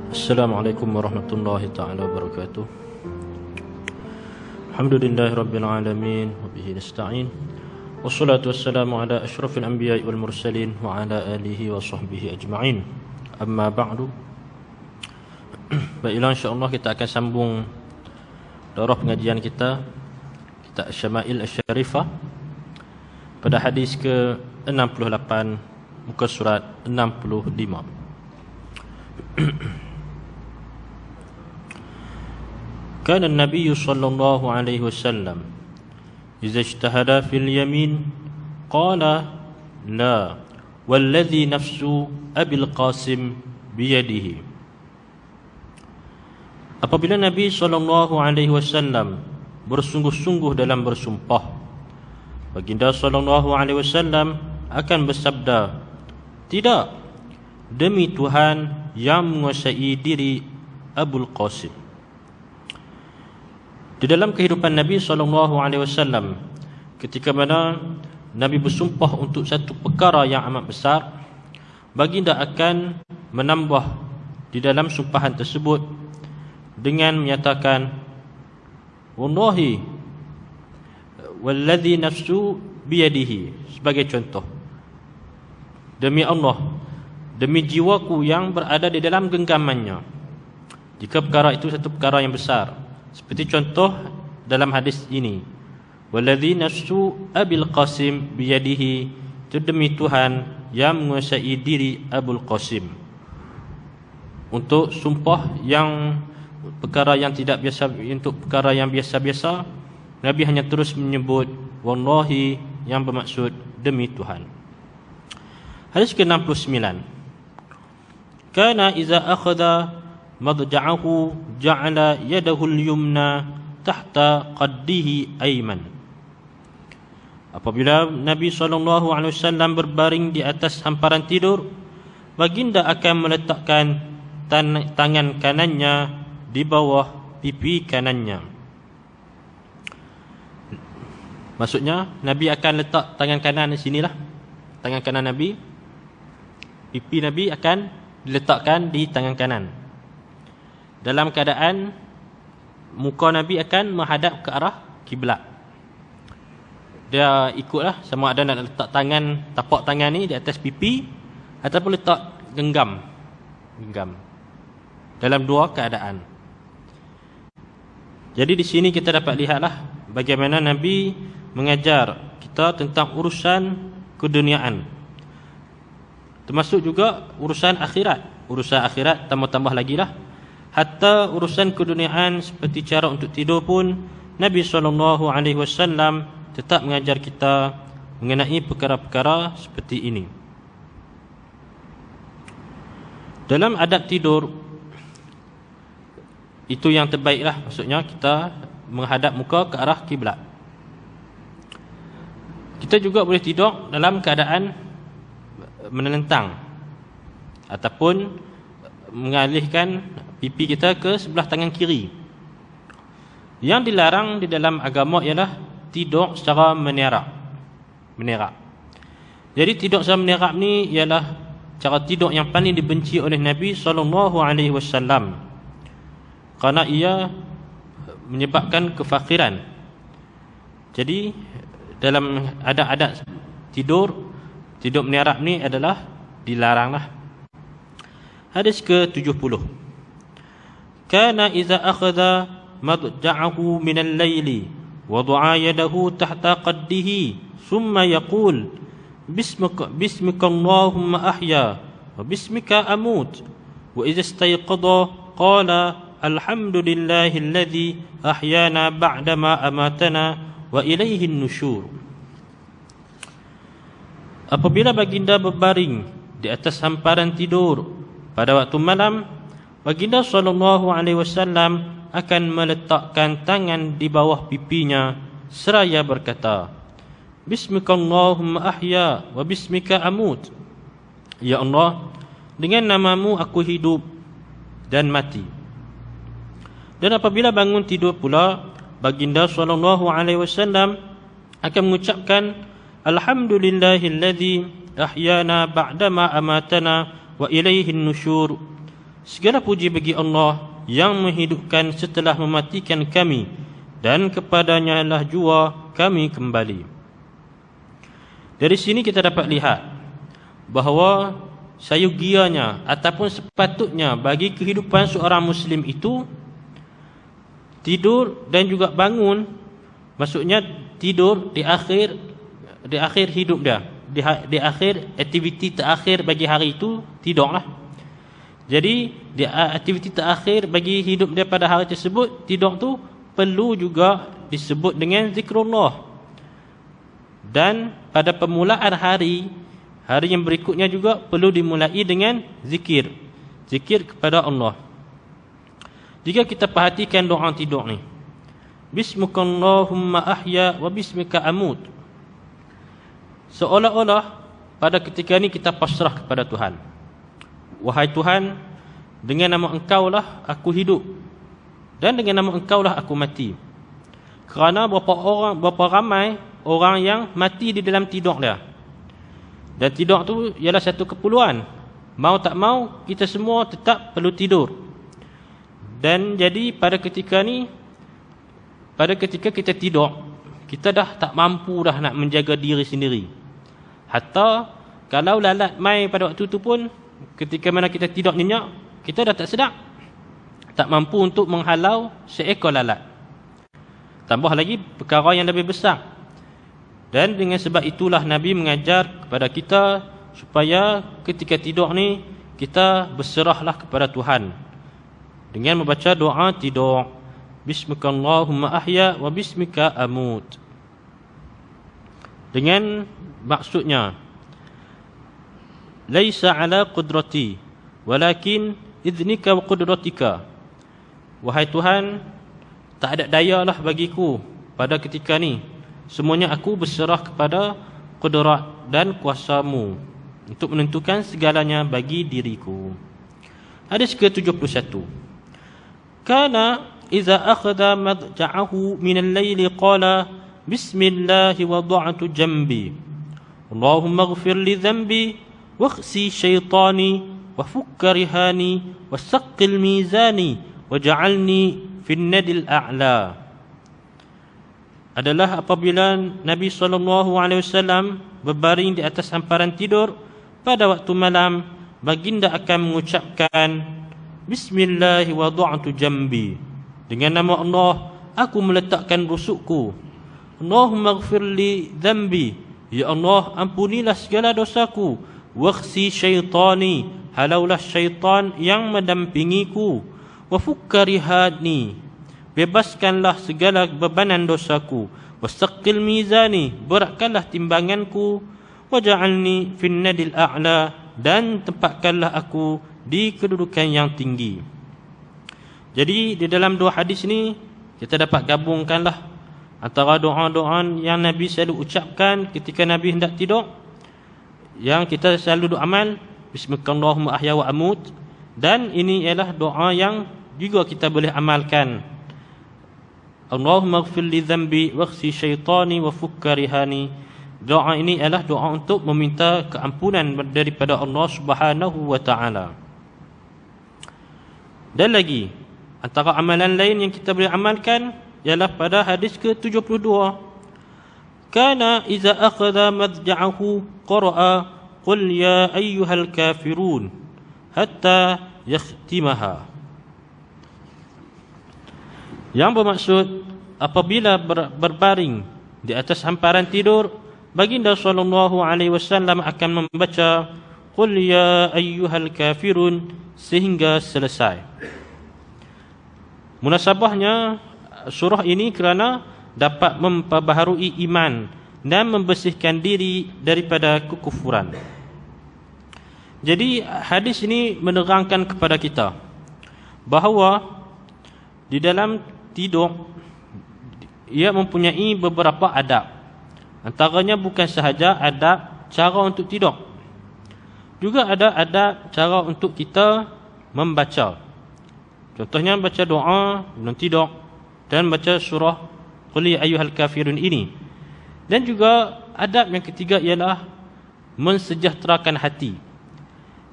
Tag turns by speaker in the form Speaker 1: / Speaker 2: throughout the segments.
Speaker 1: Assalamualaikum warahmatullahi ta'ala wabarakatuh. Alhamdulillahi rabbil alamin wa bihi nasta'in. Wassalatu wassalamu ala asyrafil anbiya'i wal mursalin wa ala alihi wa sahbihi ajma'in. Amma ba'du. Baiklah, insyaAllah kita akan sambung daurah pengajian kita Kitab Syama'il Asy-Syarifah pada hadis ke-68 muka surat 65. كان النبي صلى الله عليه وسلم إذا اجتهد في اليمين قال لا والذي نفس أبي القاسم بيده. Apabila Nabi SAW bersungguh-sungguh dalam bersumpah, Baginda SAW akan bersabda, tidak, demi Tuhan yang menguasai diri Abul Qasim. Di dalam kehidupan Nabi SAW, ketika mana Nabi bersumpah untuk satu perkara yang amat besar, Baginda akan menambah di dalam sumpahan tersebut dengan menyatakan, wallahi walladhi nafsu biyadihi, sebagai contoh, demi Allah, demi jiwaku yang berada di dalam genggamannya, jika perkara itu satu perkara yang besar. Seperti contoh dalam hadis ini, walladhi nafsu Abil Qasim biyadihi, itu demi Tuhan yang menguasai diri Abul Qasim. Untuk sumpah yang perkara yang tidak biasa, untuk perkara yang biasa-biasa, Nabi hanya terus menyebut wallahi yang bermaksud demi Tuhan. Hadis ke-69. Kana iza akhadha madja'ahu ja'ala yadahu al-yumna tahta qaddihi ayman. Apabila Nabi SAW berbaring di atas hamparan tidur, Baginda akan meletakkan tangan kanannya di bawah pipi kanannya. Maksudnya Nabi akan letak tangan kanan di sinilah, tangan kanan Nabi, pipi Nabi akan diletakkan di tangan kanan, dalam keadaan muka Nabi akan menghadap ke arah kiblat. Dia ikutlah sama ada nak letak tangan, tapak tangan ni di atas pipi ataupun letak genggam dalam dua keadaan. Jadi di sini kita dapat lihatlah bagaimana Nabi mengajar kita tentang urusan keduniaan, termasuk juga urusan akhirat. Urusan akhirat tambah-tambah lagi lah. Hatta urusan keduniaan seperti cara untuk tidur pun Nabi SAW tetap mengajar kita mengenai perkara-perkara seperti ini. Dalam adab tidur, itu yang terbaiklah, maksudnya kita menghadap muka ke arah kiblat. Kita juga boleh tidur dalam keadaan menentang ataupun mengalihkan pipi kita ke sebelah tangan kiri. Yang dilarang di dalam agama ialah tidur secara menerap. Jadi tidur secara menerap ni ialah cara tidur yang paling dibenci oleh Nabi SAW, kerana ia menyebabkan kefakiran. Jadi dalam adat-adat tidur menerap ni adalah dilaranglah. Hadis ke-70. Kana iza akhadha madja'ahu min al-layli wada'a yadahu tahta qaddihi thumma yaqul bismika Allahumma ahya wa bismika amut wa iza istayqadha qala alhamdulillahi alladhi ahyana ba'dama amatana wa ilayhi an-nusyur. Apabila Baginda berbaring di atas hamparan tidur pada waktu malam, Baginda SAW akan meletakkan tangan di bawah pipinya seraya berkata, Bismika Allahumma ahya wa bismika amut. Ya Allah, dengan namamu aku hidup dan mati. Dan apabila bangun tidur pula, Baginda SAW akan mengucapkan Alhamdulillahilladzi ahyana ba'dama amatana wa ilaihin nusyur. Segala puji bagi Allah yang menghidupkan setelah mematikan kami, dan kepadanya lah jua kami kembali. Dari sini kita dapat lihat bahawa sayugianya ataupun sepatutnya bagi kehidupan seorang Muslim itu tidur dan juga bangun, maksudnya tidur di akhir hidup dia, di akhir aktiviti terakhir bagi hari itu tidurlah. Jadi di aktiviti terakhir bagi hidup dia pada hari tersebut, tidur tu perlu juga disebut dengan zikrullah. Dan pada permulaan hari yang berikutnya juga perlu dimulai dengan zikir kepada Allah. Jika kita perhatikan doa tidur ni, Bismikallahumma ahya wa bismika amut, seolah-olah pada ketika ni kita pasrah kepada Tuhan. Wahai Tuhan, dengan nama Engkau lah aku hidup, dan dengan nama Engkau lah aku mati. Kerana berapa ramai orang yang mati di dalam tidur dia. Dan tidur tu ialah satu keperluan. Mau tak mau, kita semua tetap perlu tidur. Dan jadi pada ketika kita tidur, kita dah tak mampu dah nak menjaga diri sendiri. Hatta kalau lalat mai pada waktu tu pun, ketika mana kita tidur nyenyak, kita dah tak sedap, tak mampu untuk menghalau seekor lalat. Tambah lagi perkara yang lebih besar. Dan dengan sebab itulah Nabi mengajar kepada kita supaya ketika tidur ni kita berserahlah kepada Tuhan dengan membaca doa tidur, Bismikallahumma ahya wa bismika amut. Dengan maksudnya, laisa ala qudrati walakin idnika wa qudratika. Wahai Tuhan, tak ada dayalah bagiku pada ketika ni, semuanya aku berserah kepada kudrat dan kuasamu untuk menentukan segalanya bagi diriku. Hadis ke-71. Kana iza akhadha madja'ahu min al-layli qala bismillahi wada'tu jambi Allahumma ighfir li dhanbi wakhsi syaitani wa fukka rihani wasaqqil mizani waj'alni fin nadil a'la. Adalah apabila Nabi SAW berbaring di atas hamparan tidur pada waktu malam, baginda akan mengucapkan Bismillahi wada'tu jambi, dengan nama Allah aku meletakkan rusukku. Allahumma ighfir li dhanbi, ya Allah ampunilah segala dosaku. Wakhsi syaitani, halaulah syaitan yang mendampingiku. Wa fukka rihani, bebaskanlah segala bebanan dosaku. Wasaqqil mizani, beratkanlah timbanganku. Waj'alni fin nadil a'la, dan tempatkanlah aku di kedudukan yang tinggi. Jadi di dalam dua hadis ni kita dapat gabungkanlah antara doa-doa yang Nabi selalu ucapkan ketika Nabi hendak tidur, yang kita selalu doa amal, Bismikallahumma ahya wa amut, dan ini ialah doa yang juga kita boleh amalkan. Allahumma ighfir li dhanbi wakhsi syaitani wa fukka rihani. Doa ini adalah doa untuk meminta keampunan daripada Allah Subhanahu wa taala. Dan lagi antara amalan lain yang kita boleh amalkan ialah pada hadis ke-72. Kana iza akhadha madja'ahu qara'a qul ya ayyuhal kafirun hatta yakhtimaha. Yang bermaksud apabila berbaring di atas hamparan tidur, baginda sallallahu alaihi wasallam akan membaca qul ya ayyuhal kafirun sehingga selesai. Munasabahnya surah ini kerana dapat memperbaharui iman dan membersihkan diri daripada kekufuran. Jadi hadis ini menerangkan kepada kita bahawa di dalam tidur ia mempunyai beberapa adab. Antaranya bukan sahaja adab cara untuk tidur, juga ada adab cara untuk kita membaca. Contohnya baca doa sebelum tidur dan baca surah Qul ya ayyuhal kafirun ini. Dan juga adab yang ketiga ialah mensejahterakan hati.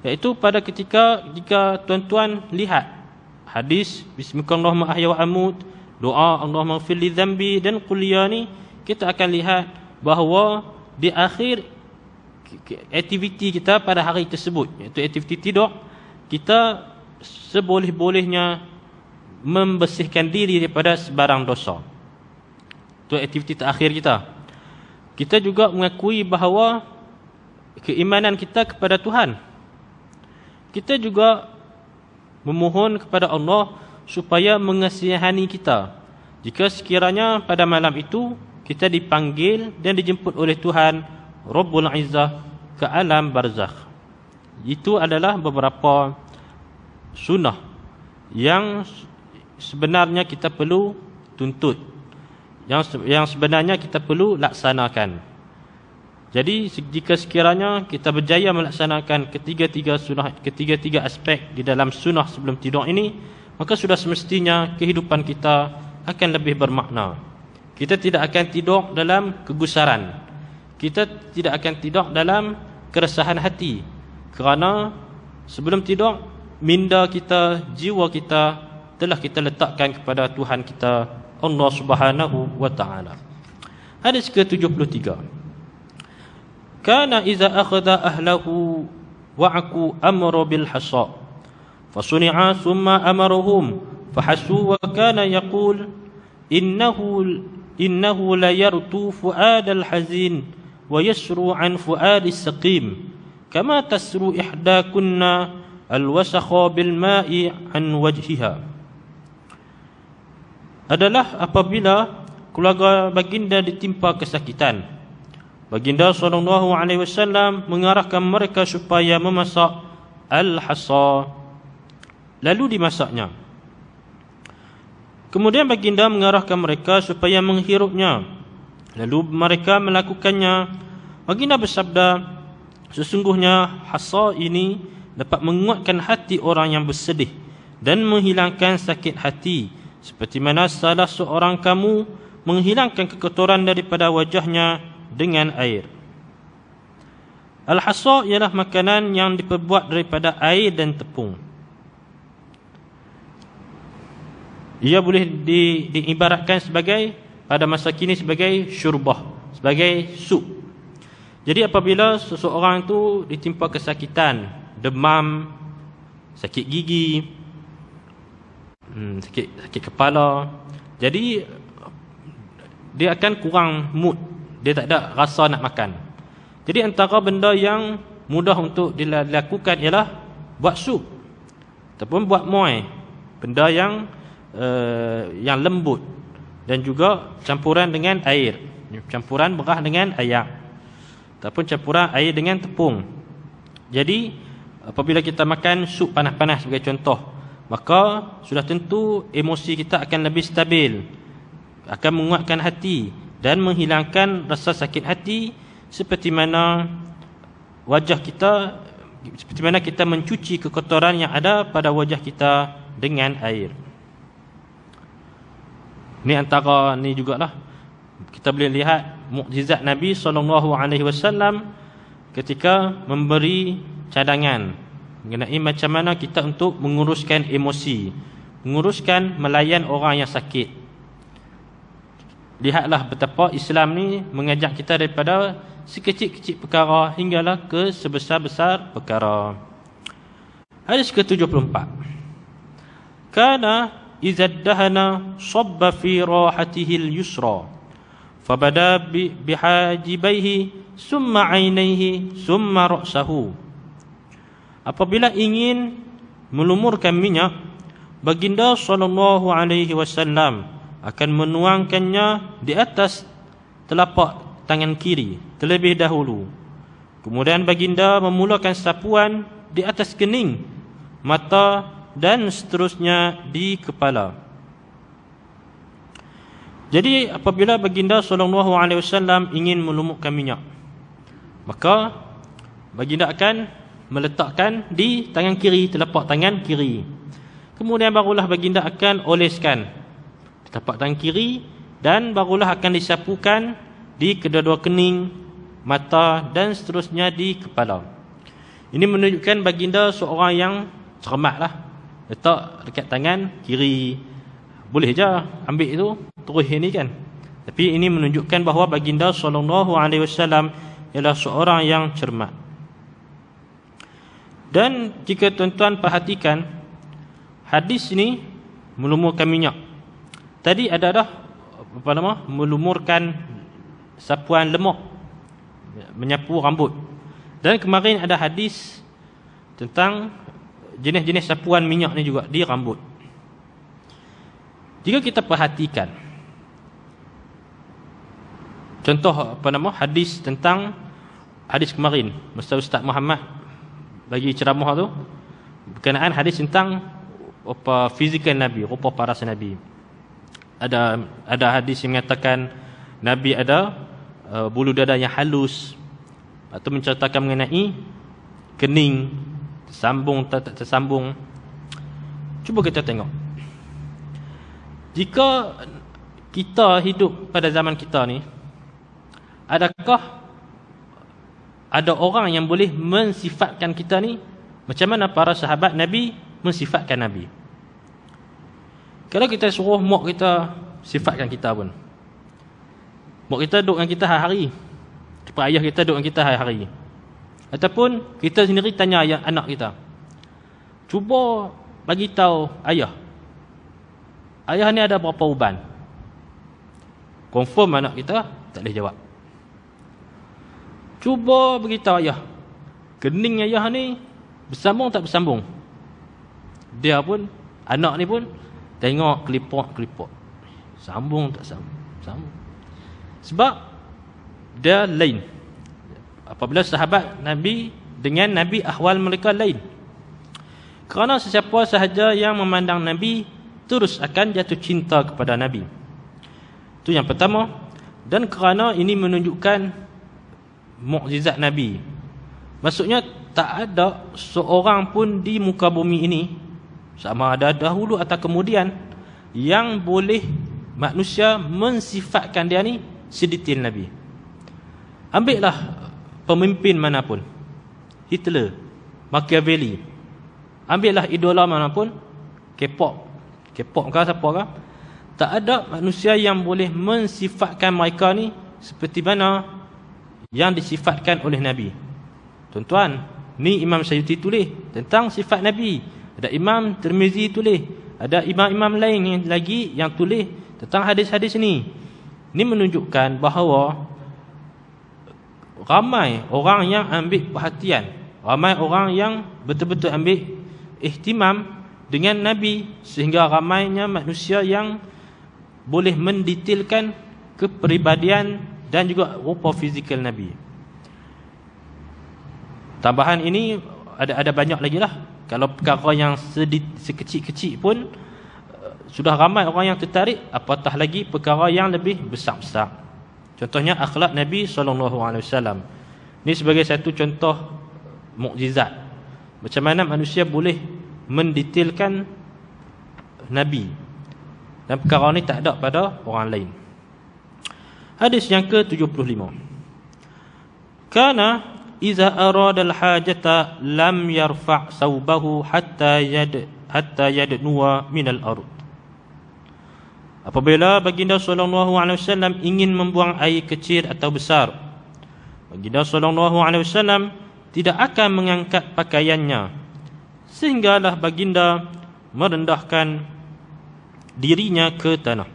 Speaker 1: Iaitu pada ketika jika tuan-tuan lihat hadis bismillahirrahmanirrahim ahya wa amut, doa Allahumma ighfir li dhanbi dan qul ya ni, kita akan lihat bahawa di akhir aktiviti kita pada hari tersebut, iaitu aktiviti tidur, kita seboleh-bolehnya membersihkan diri daripada sebarang dosa. Itu aktiviti terakhir kita. Kita juga mengakui bahawa keimanan kita kepada Tuhan. Kita juga memohon kepada Allah supaya mengasihani kita jika sekiranya pada malam itu kita dipanggil dan dijemput oleh Tuhan Rabbul Izzah ke alam barzakh. Itu adalah beberapa sunnah yang sebenarnya kita perlu tuntut, yang sebenarnya kita perlu laksanakan. Jadi jika sekiranya kita berjaya melaksanakan ketiga-tiga aspek di dalam sunnah sebelum tidur ini, maka sudah semestinya kehidupan kita akan lebih bermakna. Kita tidak akan tidur dalam kegusaran. Kita tidak akan tidur dalam keresahan hati. Kerana sebelum tidur, minda kita, jiwa kita telah kita letakkan kepada Tuhan kita, Allah Subhanahu wa taala. Hadis ke-73. Kana iza akhadha ahlahu wa'aku amra bil hasa fasuni'a thumma amarahum fahasu wa kana yaqul innahu la yartu fuad al hazin wa yasru an fuad as saqim kama tasru ihdakunna al wasakha bil ma'i an wajhiha. Adalah apabila keluarga baginda ditimpa kesakitan, baginda SAW mengarahkan mereka supaya memasak al-hasa, lalu dimasaknya. Kemudian baginda mengarahkan mereka supaya menghirupnya, lalu mereka melakukannya. Baginda bersabda, sesungguhnya hasa ini dapat menguatkan hati orang yang bersedih dan menghilangkan sakit hati, seperti mana salah seorang kamu menghilangkan kekotoran daripada wajahnya dengan air. Al-hasa ialah makanan yang diperbuat daripada air dan tepung. Ia boleh diibaratkan sebagai, pada masa kini, sebagai syurbah, sebagai sup. Jadi apabila seseorang itu ditimpa kesakitan, demam, sakit gigi, sakit kepala, jadi dia akan kurang mood, dia tak ada rasa nak makan. Jadi antara benda yang mudah untuk dilakukan ialah buat sup ataupun buat muai, benda yang lembut, dan juga campuran dengan air, campuran beras dengan air ataupun campuran air dengan tepung. Jadi apabila kita makan sup panas-panas sebagai contoh, maka sudah tentu emosi kita akan lebih stabil, akan menguatkan hati dan menghilangkan rasa sakit hati, seperti mana wajah kita, seperti mana kita mencuci kekotoran yang ada pada wajah kita dengan air. Ini antara ni jugalah kita boleh lihat mukjizat Nabi SAW ketika memberi cadangan mengenai macam mana kita untuk menguruskan emosi, menguruskan melayan orang yang sakit. Lihatlah betapa Islam ni mengajak kita daripada sekecil-kecil perkara hinggalah ke sebesar-besar perkara. Hadis ke-74. Kana idza dahana sabba fi rahatihi al-yusra fabada bihajibaihi summa 'ainaihi summa ra'sahu. Apabila ingin melumurkan minyak, baginda SAW akan menuangkannya di atas telapak tangan kiri terlebih dahulu. Kemudian baginda memulakan sapuan di atas kening, mata dan seterusnya di kepala. Jadi apabila baginda SAW ingin melumurkan minyak, maka baginda akan meletakkan di tangan kiri, telapak tangan kiri. Kemudian barulah baginda akan oleskan telapak tangan kiri, dan barulah akan disapukan di kedua-dua kening, mata dan seterusnya di kepala. Ini menunjukkan baginda seorang yang cermat lah. Letak dekat tangan kiri, boleh je ambil itu, terus ini kan. Tapi ini menunjukkan bahawa baginda SAW ialah seorang yang cermat. Dan jika tuan-tuan perhatikan, hadis ini melumurkan minyak. Tadi ada dah melumurkan sapuan lemak, menyapu rambut. Dan kemarin ada hadis tentang jenis-jenis sapuan minyak ni juga di rambut. Jika kita perhatikan contoh hadis tentang hadis kemarin masa Ustaz Muhammad bagi ceramah tu berkenaan hadis tentang apa fizikal Nabi, rupa paras Nabi. Ada hadis yang mengatakan Nabi ada bulu dada yang halus, atau menceritakan mengenai kening tersambung tak tersambung. Cuba kita tengok, jika kita hidup pada zaman kita ni, adakah ada orang yang boleh mensifatkan kita ni macam mana para sahabat Nabi mensifatkan Nabi? Kalau kita suruh mak kita sifatkan kita pun, mak kita duduk dengan kita hari-hari, ayah kita duduk dengan kita hari-hari, ataupun kita sendiri tanya ayah, anak kita, cuba bagi tahu ayah ni ada berapa uban. Confirm anak kita tak boleh jawab. Cuba beritahu ayah, kening ayah ni bersambung tak bersambung. Dia pun, anak ni pun tengok kelipok, sambung tak sambung. Sebab dia lain. Apabila sahabat Nabi dengan Nabi, ahwal mereka lain. Kerana sesiapa sahaja yang memandang Nabi terus akan jatuh cinta kepada Nabi. Itu yang pertama. Dan kerana ini menunjukkan mukjizat Nabi. Maksudnya tak ada seorang pun di muka bumi ini, sama ada dahulu atau kemudian, yang boleh manusia mensifatkan dia ni sedetail Nabi. Ambillah pemimpin manapun, Hitler, Machiavelli, ambillah idola manapun, K-pop ke siapa ke, tak ada manusia yang boleh mensifatkan mereka ni seperti mana yang disifatkan oleh Nabi. Tuan-tuan, ni Imam Syuuti tulis tentang sifat Nabi, ada Imam Tirmizi tulis, ada imam-imam lain yang lagi yang tulis tentang hadis-hadis ni. Ini menunjukkan bahawa ramai orang yang ambil perhatian, ramai orang yang betul-betul ambil ihtimam dengan Nabi, sehingga ramainya manusia yang boleh mendetailkan kepribadian dan juga rupa fizikal Nabi. Tambahan ini ada banyak lagi lah. Kalau perkara yang sekecil-kecil pun sudah ramai orang yang tertarik, apatah lagi perkara yang lebih besar-besar. Contohnya akhlak Nabi SAW. Ini sebagai satu contoh mukjizat. Macam mana manusia boleh mendetailkan Nabi, dan perkara ini tak ada pada orang lain. Hadis yang ke-75. Kana iza arada al-hajata lam yarfa' saubahu hatta yadnuwa min al-ard. Apabila baginda SAW ingin membuang air kecil atau besar, baginda SAW tidak akan mengangkat pakaiannya sehinggalah baginda merendahkan dirinya ke tanah.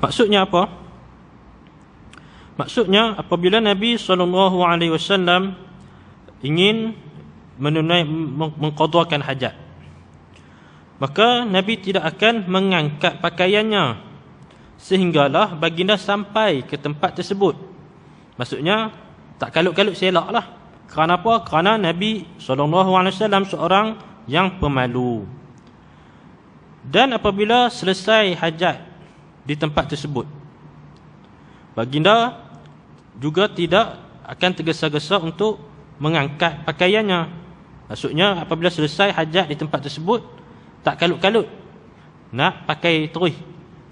Speaker 1: Maksudnya apa? Maksudnya apabila Nabi SAW ingin mengqadhakan hajat, maka Nabi tidak akan mengangkat pakaiannya sehinggalah baginda sampai ke tempat tersebut. Maksudnya tak kalut-kalut selak lah. Kerana apa? Kerana Nabi SAW seorang yang pemalu. Dan apabila selesai hajat di tempat tersebut, baginda juga tidak akan tergesa-gesa untuk mengangkat pakaiannya. Maksudnya apabila selesai hajat di tempat tersebut, tak kalut-kalut nak pakai terus,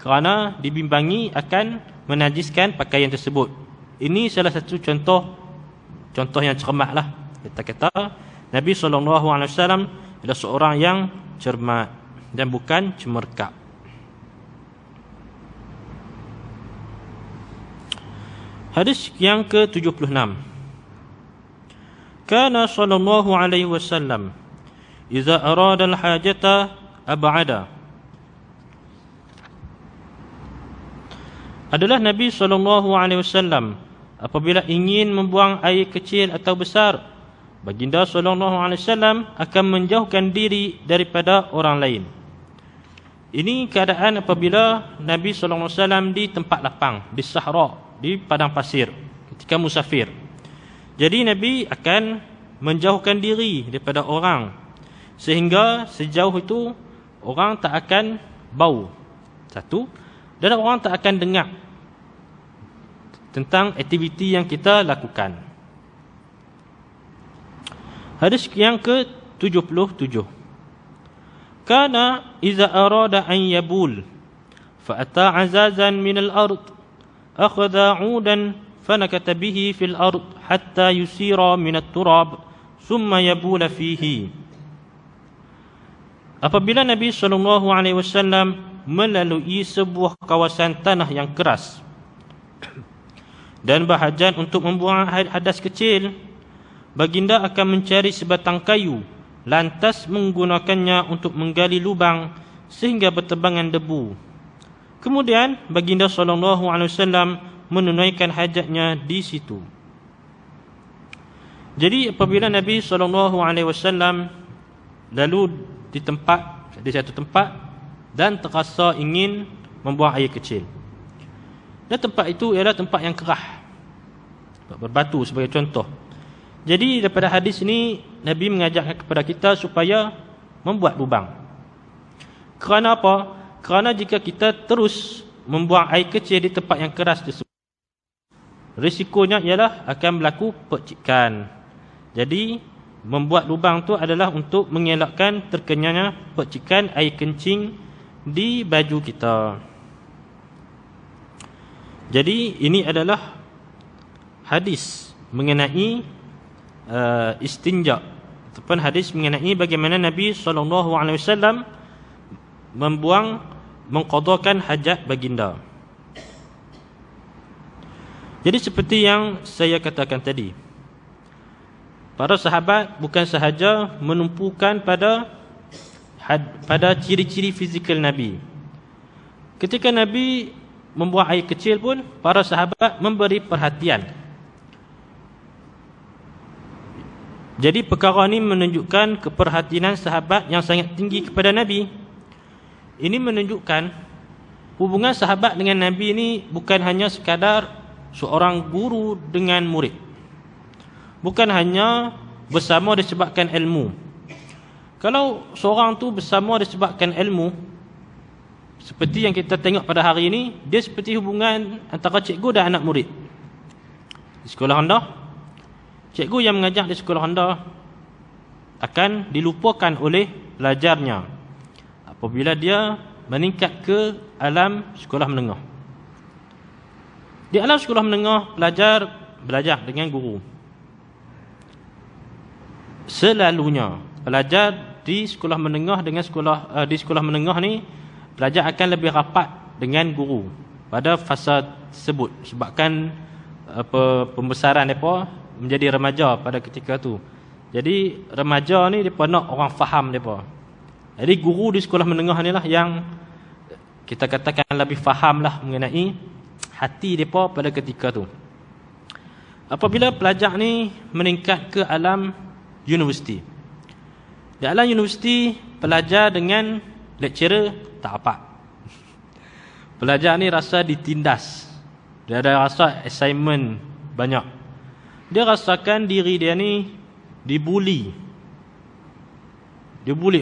Speaker 1: kerana dibimbangi akan menajiskan pakaian tersebut. Ini salah satu contoh yang cermat lah. Kita kata Nabi SAW adalah seorang yang cermat dan bukan cemerkap. Hadis yang ke-76. Kana sallallahu alaihi wasallam idza arada al-hajata ab'ada. Adalah Nabi SAW apabila ingin membuang air kecil atau besar, baginda SAW akan menjauhkan diri daripada orang lain. Ini keadaan apabila Nabi SAW di tempat lapang, di sahara, di padang pasir, ketika musafir. Jadi Nabi akan menjauhkan diri daripada orang, sehingga sejauh itu orang tak akan bau. Satu, dan orang tak akan dengar tentang aktiviti yang kita lakukan. Hadis yang ke-77. Kana iza arada an yabul fa ata azazan min al-ard akhadha 'udan fanakata bihi fil ard hatta yusira min at-turab thumma yabula fihi. Apabila Nabi SAW melalui sebuah kawasan tanah yang keras dan berhajat untuk membuang hadas kecil, baginda akan mencari sebatang kayu, lantas menggunakannya untuk menggali lubang sehingga bertebangan debu. Kemudian baginda SAW menunaikan hajatnya di situ. Jadi apabila Nabi SAW lalu di satu tempat dan terasa ingin membuang air kecil, dan tempat itu ialah tempat yang kerah, berbatu sebagai contoh. Jadi daripada hadis ini Nabi mengajarkan kepada kita supaya membuat lubang. Kerana apa? Kerana jika kita terus membuang air kecil di tempat yang keras tersebut, risikonya ialah akan berlaku percikan. Jadi membuat lubang tu adalah untuk mengelakkan terkenanya percikan air kencing di baju kita. Jadi ini adalah hadis mengenai istinja, ataupun hadis mengenai bagaimana Nabi SAW mengqadakan hajat baginda. Jadi seperti yang saya katakan tadi, para sahabat bukan sahaja menumpukan pada ciri-ciri fizikal Nabi. Ketika Nabi membuang air kecil pun, para sahabat memberi perhatian. Jadi perkara ini menunjukkan keperhatian sahabat yang sangat tinggi kepada Nabi. Ini menunjukkan hubungan sahabat dengan Nabi ini bukan hanya sekadar seorang guru dengan murid, bukan hanya bersama disebabkan ilmu. Kalau seorang tu bersama disebabkan ilmu, seperti yang kita tengok pada hari ini, dia seperti hubungan antara cikgu dan anak murid. Di sekolah rendah, cikgu yang mengajar di sekolah rendah akan dilupakan oleh pelajarnya apabila dia meningkat ke alam sekolah menengah. Di alam sekolah menengah, pelajar belajar dengan guru. Selalunya pelajar di sekolah menengah di sekolah menengah ni, pelajar akan lebih rapat dengan guru pada fasa tersebut, sebabkan pembesaran mereka menjadi remaja pada ketika tu. Jadi remaja ni mereka nak orang faham mereka. Jadi guru di sekolah menengah ni lah yang kita katakan lebih faham lah mengenai hati mereka pada ketika tu. Apabila pelajar ni meningkat ke alam universiti, di alam universiti pelajar dengan lecturer tak apa. Pelajar ni rasa ditindas, dia ada rasa assignment banyak, dia rasakan diri dia ni dibuli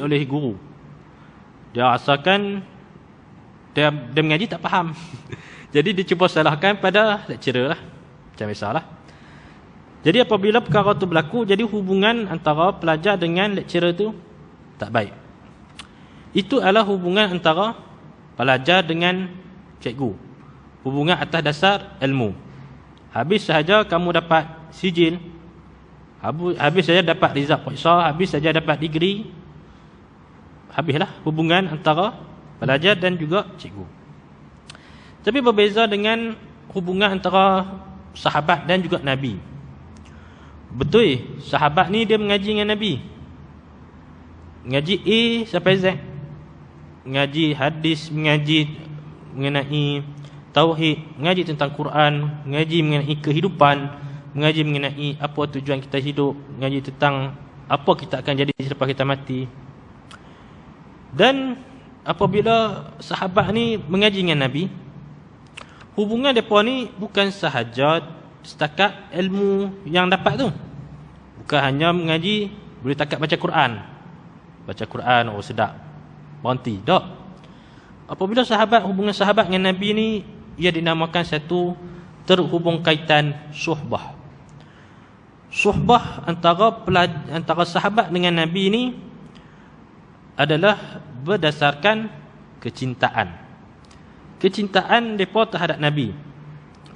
Speaker 1: oleh guru. Dia rasakan dia mengaji tak faham. Jadi dia cuba salahkan pada lecturer lah, macam biasalah. Jadi apabila perkara tu berlaku, jadi hubungan antara pelajar dengan lecturer tu tak baik. Itu adalah hubungan antara pelajar dengan cikgu, hubungan atas dasar ilmu. Habis sahaja kamu dapat sijil, habis saja dapat rizal periksa, habis saja dapat degree, habislah hubungan antara pelajar dan juga cikgu. Tapi berbeza dengan hubungan antara sahabat dan juga Nabi. Betul, sahabat ni dia mengaji dengan Nabi. Mengaji A sampai Z. Mengaji hadis, mengaji mengenai tauhid, mengaji tentang Quran, mengaji mengenai kehidupan, mengaji mengenai apa tujuan kita hidup, mengaji tentang apa kita akan jadi selepas kita mati. Dan apabila sahabat ni mengaji dengan Nabi, hubungan mereka ni bukan sahaja setakat ilmu yang dapat tu. Bukan hanya mengaji boleh takat baca Quran. Baca Quran, oh sedap, berhenti. Tak. Apabila hubungan sahabat dengan Nabi ni, ia dinamakan satu terhubung kaitan suhbah. Suhbah antara sahabat dengan Nabi ni adalah berdasarkan kecintaan. Kecintaan mereka terhadap Nabi.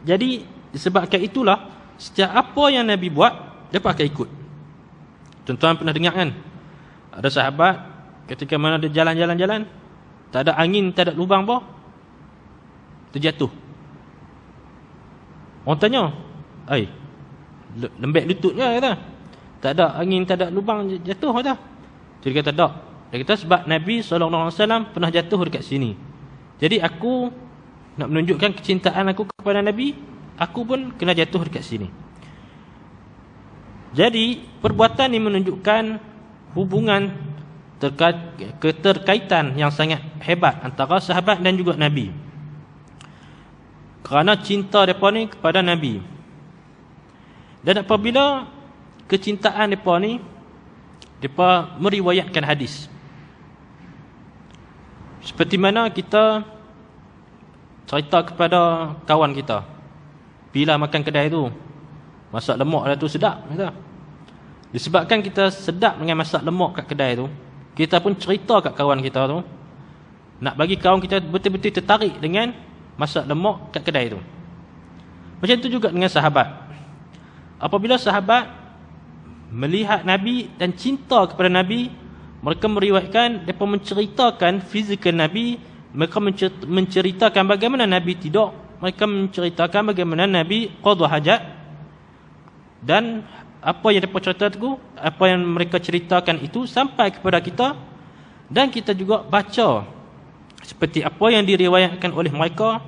Speaker 1: Jadi disebabkan itulah, setiap apa yang Nabi buat, mereka akan ikut. Tuan-tuan pernah dengar kan, ada sahabat ketika mana dia jalan-jalan, tak ada angin, tak ada lubang apa, terjatuh. Orang tanya, lembek lututnya, kata. Tak ada angin, tak ada lubang, jatuh, kata. Jadi dia kata tak. Dia kata sebab Nabi SAW pernah jatuh dekat sini. Jadi aku nak menunjukkan kecintaan aku kepada Nabi, aku pun kena jatuh dekat sini. Jadi perbuatan ini menunjukkan hubungan keterkaitan yang sangat hebat antara sahabat dan juga Nabi. Kerana cinta mereka ni kepada Nabi. Dan apabila kecintaan mereka ni, mereka meriwayatkan hadis. Seperti mana kita cerita kepada kawan kita, bila makan kedai tu, masak lemak dah tu sedap, kata. Disebabkan kita sedap dengan masak lemak kat kedai tu, kita pun cerita kat kawan kita tu, nak bagi kawan kita betul-betul tertarik dengan masak lemak kat kedai tu. Macam tu juga dengan sahabat. Apabila sahabat melihat Nabi dan cinta kepada Nabi, mereka meriwayatkan, mereka menceritakan fizikal Nabi, mereka menceritakan bagaimana Nabi tidur, mereka menceritakan bagaimana Nabi qada hajat. Dan apa yang mereka cerita tu, apa yang mereka ceritakan itu sampai kepada kita, dan kita juga baca seperti apa yang diriwayatkan oleh mereka,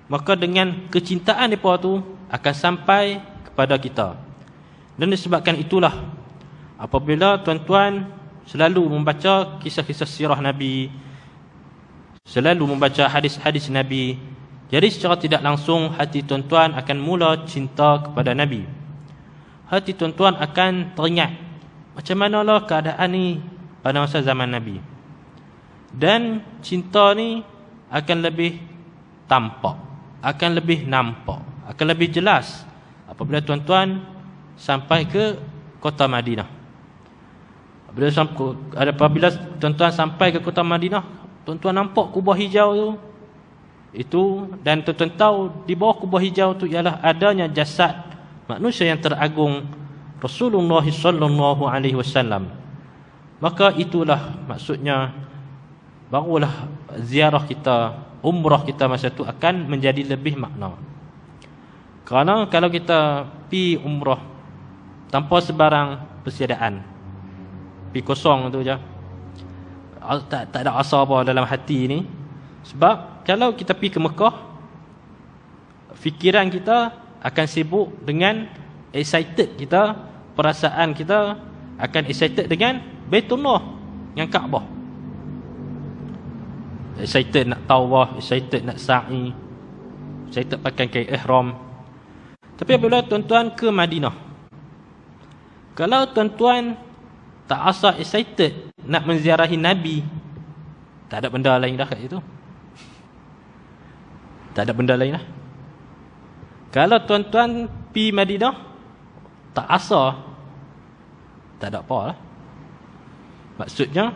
Speaker 1: maka dengan kecintaan mereka tu akan sampai kepada kita. Dan disebabkan itulah, apabila tuan-tuan selalu membaca kisah-kisah sirah Nabi, selalu membaca hadis-hadis Nabi, jadi secara tidak langsung hati tuan-tuan akan mula cinta kepada Nabi. Hati tuan-tuan akan teringat macam manalah keadaan ni pada masa zaman Nabi. Dan cinta ni akan lebih tampak, akan lebih nampak, akan lebih jelas apabila tuan-tuan sampai ke kota Madinah. Apabila tuan-tuan sampai ke kota Madinah, tuan-tuan nampak kubah hijau tu, itu, dan tuan-tuan tahu di bawah kubah hijau tu ialah adanya jasad manusia yang teragung, Rasulullah sallallahu alaihi wasallam. Maka itulah maksudnya, barulah ziarah kita, umrah kita masa tu akan menjadi lebih makna. Kerana kalau kita pi umrah tanpa sebarang persediaan, pi kosong tu je, tak ada asa apa dalam hati ni. Sebab kalau kita pi ke Mekah, fikiran kita akan sibuk dengan excited kita, perasaan kita akan excited dengan Baitullah, yang Kaabah. Excited nak tawaf, excited nak sa'i, excited pakai kain ihram. Tapi apabila tuan-tuan ke Madinah, kalau tuan-tuan tak asa excited nak menziarahi Nabi, tak ada benda lain dah kat situ. Tak ada benda lain dah. Kalau tuan-tuan pi Madinah tak asa, tak ada apa lah. Maksudnya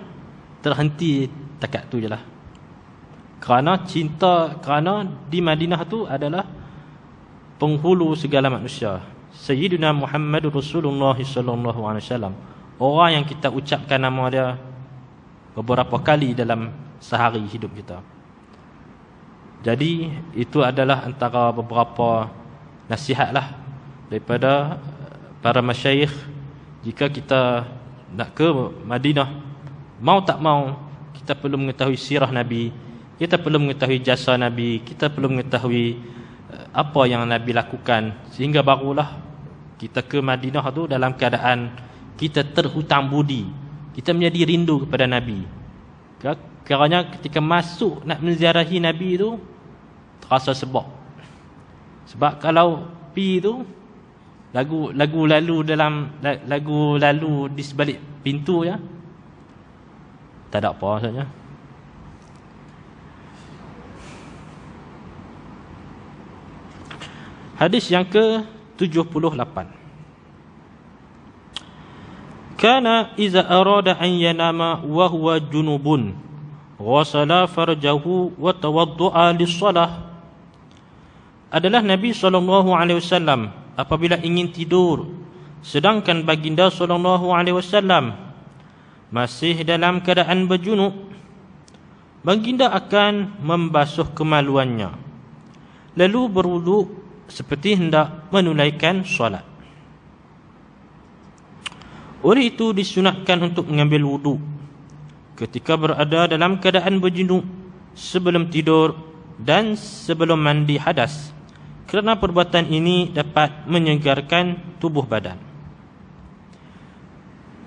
Speaker 1: terhenti takat tu je lah. Kerana cinta, kerana di Madinah tu adalah penghulu segala manusia, Sayyidina Muhammad Rasulullah sallallahu alaihi wasallam, orang yang kita ucapkan nama dia beberapa kali dalam sehari hidup kita. Jadi itu adalah antara beberapa nasihatlah daripada para masyayikh. Jika kita nak ke Madinah, mau tak mau kita perlu mengetahui sirah Nabi, kita perlu mengetahui jasa Nabi, kita perlu mengetahui apa yang Nabi lakukan, sehingga barulah kita ke Madinah tu dalam keadaan kita terhutang budi, kita menjadi rindu kepada Nabi. Kerana ketika masuk nak menziarahi Nabi tu terasa sebab. Sebab kalau pi tu lagu lalu di sebalik pintu ya, tak ada apa maksudnya. Hadis yang ke-78. Kana iza arada an yanama wa huwa junubun ghasala farjahu wa tawaddu'a lis-shalah. Adalah Nabi SAW apabila ingin tidur, sedangkan baginda SAW masih dalam keadaan berjunub, baginda akan membasuh kemaluannya, lalu berwuduk seperti hendak menunaikan solat. Oleh itu disunatkan untuk mengambil wuduk ketika berada dalam keadaan berjunub, sebelum tidur dan sebelum mandi hadas, kerana perbuatan ini dapat menyegarkan tubuh badan.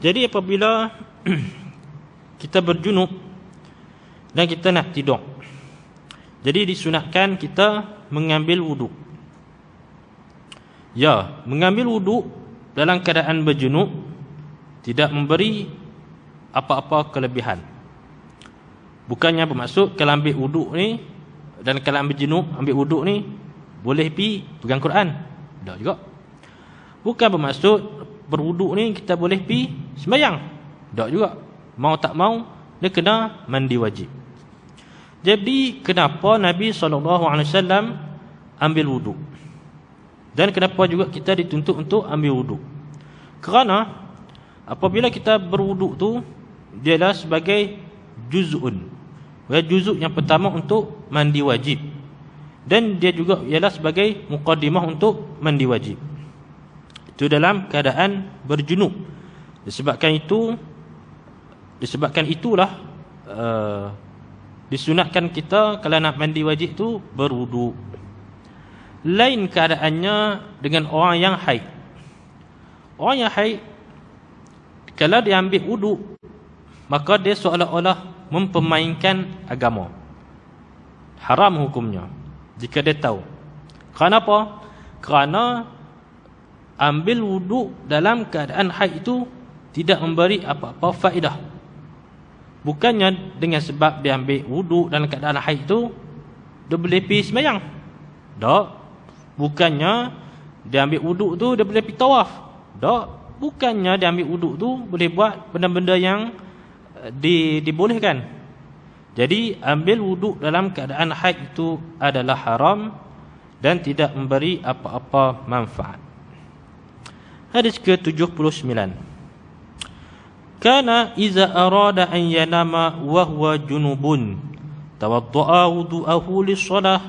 Speaker 1: Jadi apabila kita berjunub dan kita nak tidur, jadi disunatkan kita mengambil wuduk. Ya, mengambil wuduk dalam keadaan berjunub tidak memberi apa-apa kelebihan. Bukannya bermaksud kalau ambil wuduk ni dan kalau ambil junub, ambil wuduk ni boleh pi pegang Quran. Tak juga. Bukan bermaksud berwuduk ni kita boleh pi sembahyang. Tak juga. Mau tak mau dia kena mandi wajib. Jadi kenapa Nabi SAW ambil wuduk? Dan kenapa juga kita dituntut untuk ambil wuduk? Kerana apabila kita berwuduk tu, dia adalah sebagai juz'un. Juzuk yang pertama untuk mandi wajib, dan dia juga ialah sebagai muqaddimah untuk mandi wajib. Itu dalam keadaan berjunub. Disebabkan itulah disunatkan kita kalau nak mandi wajib tu berwuduk. Lain keadaannya dengan orang yang haid. Orang yang haid, kalau dia ambil wuduk, maka dia seolah-olah mempermainkan agama. Haram hukumnya jika dia tahu. Kerana apa? Kerana ambil wuduk dalam keadaan haid itu tidak memberi apa-apa faedah. Bukannya dengan sebab dia ambil wuduk dalam keadaan haid itu dia boleh pergi sembahyang. Tak. Bukannya dia ambil wuduk tu dia boleh pergi tawaf. Tak. Bukannya dia ambil wuduk tu boleh buat benda-benda yang dibolehkan. Jadi ambil wuduk dalam keadaan haid itu adalah haram dan tidak memberi apa-apa manfaat. Hadis ke-79. Kana iza arada an yanama wa huwa junubun tawadda'a wudu'ahu lis-shalah,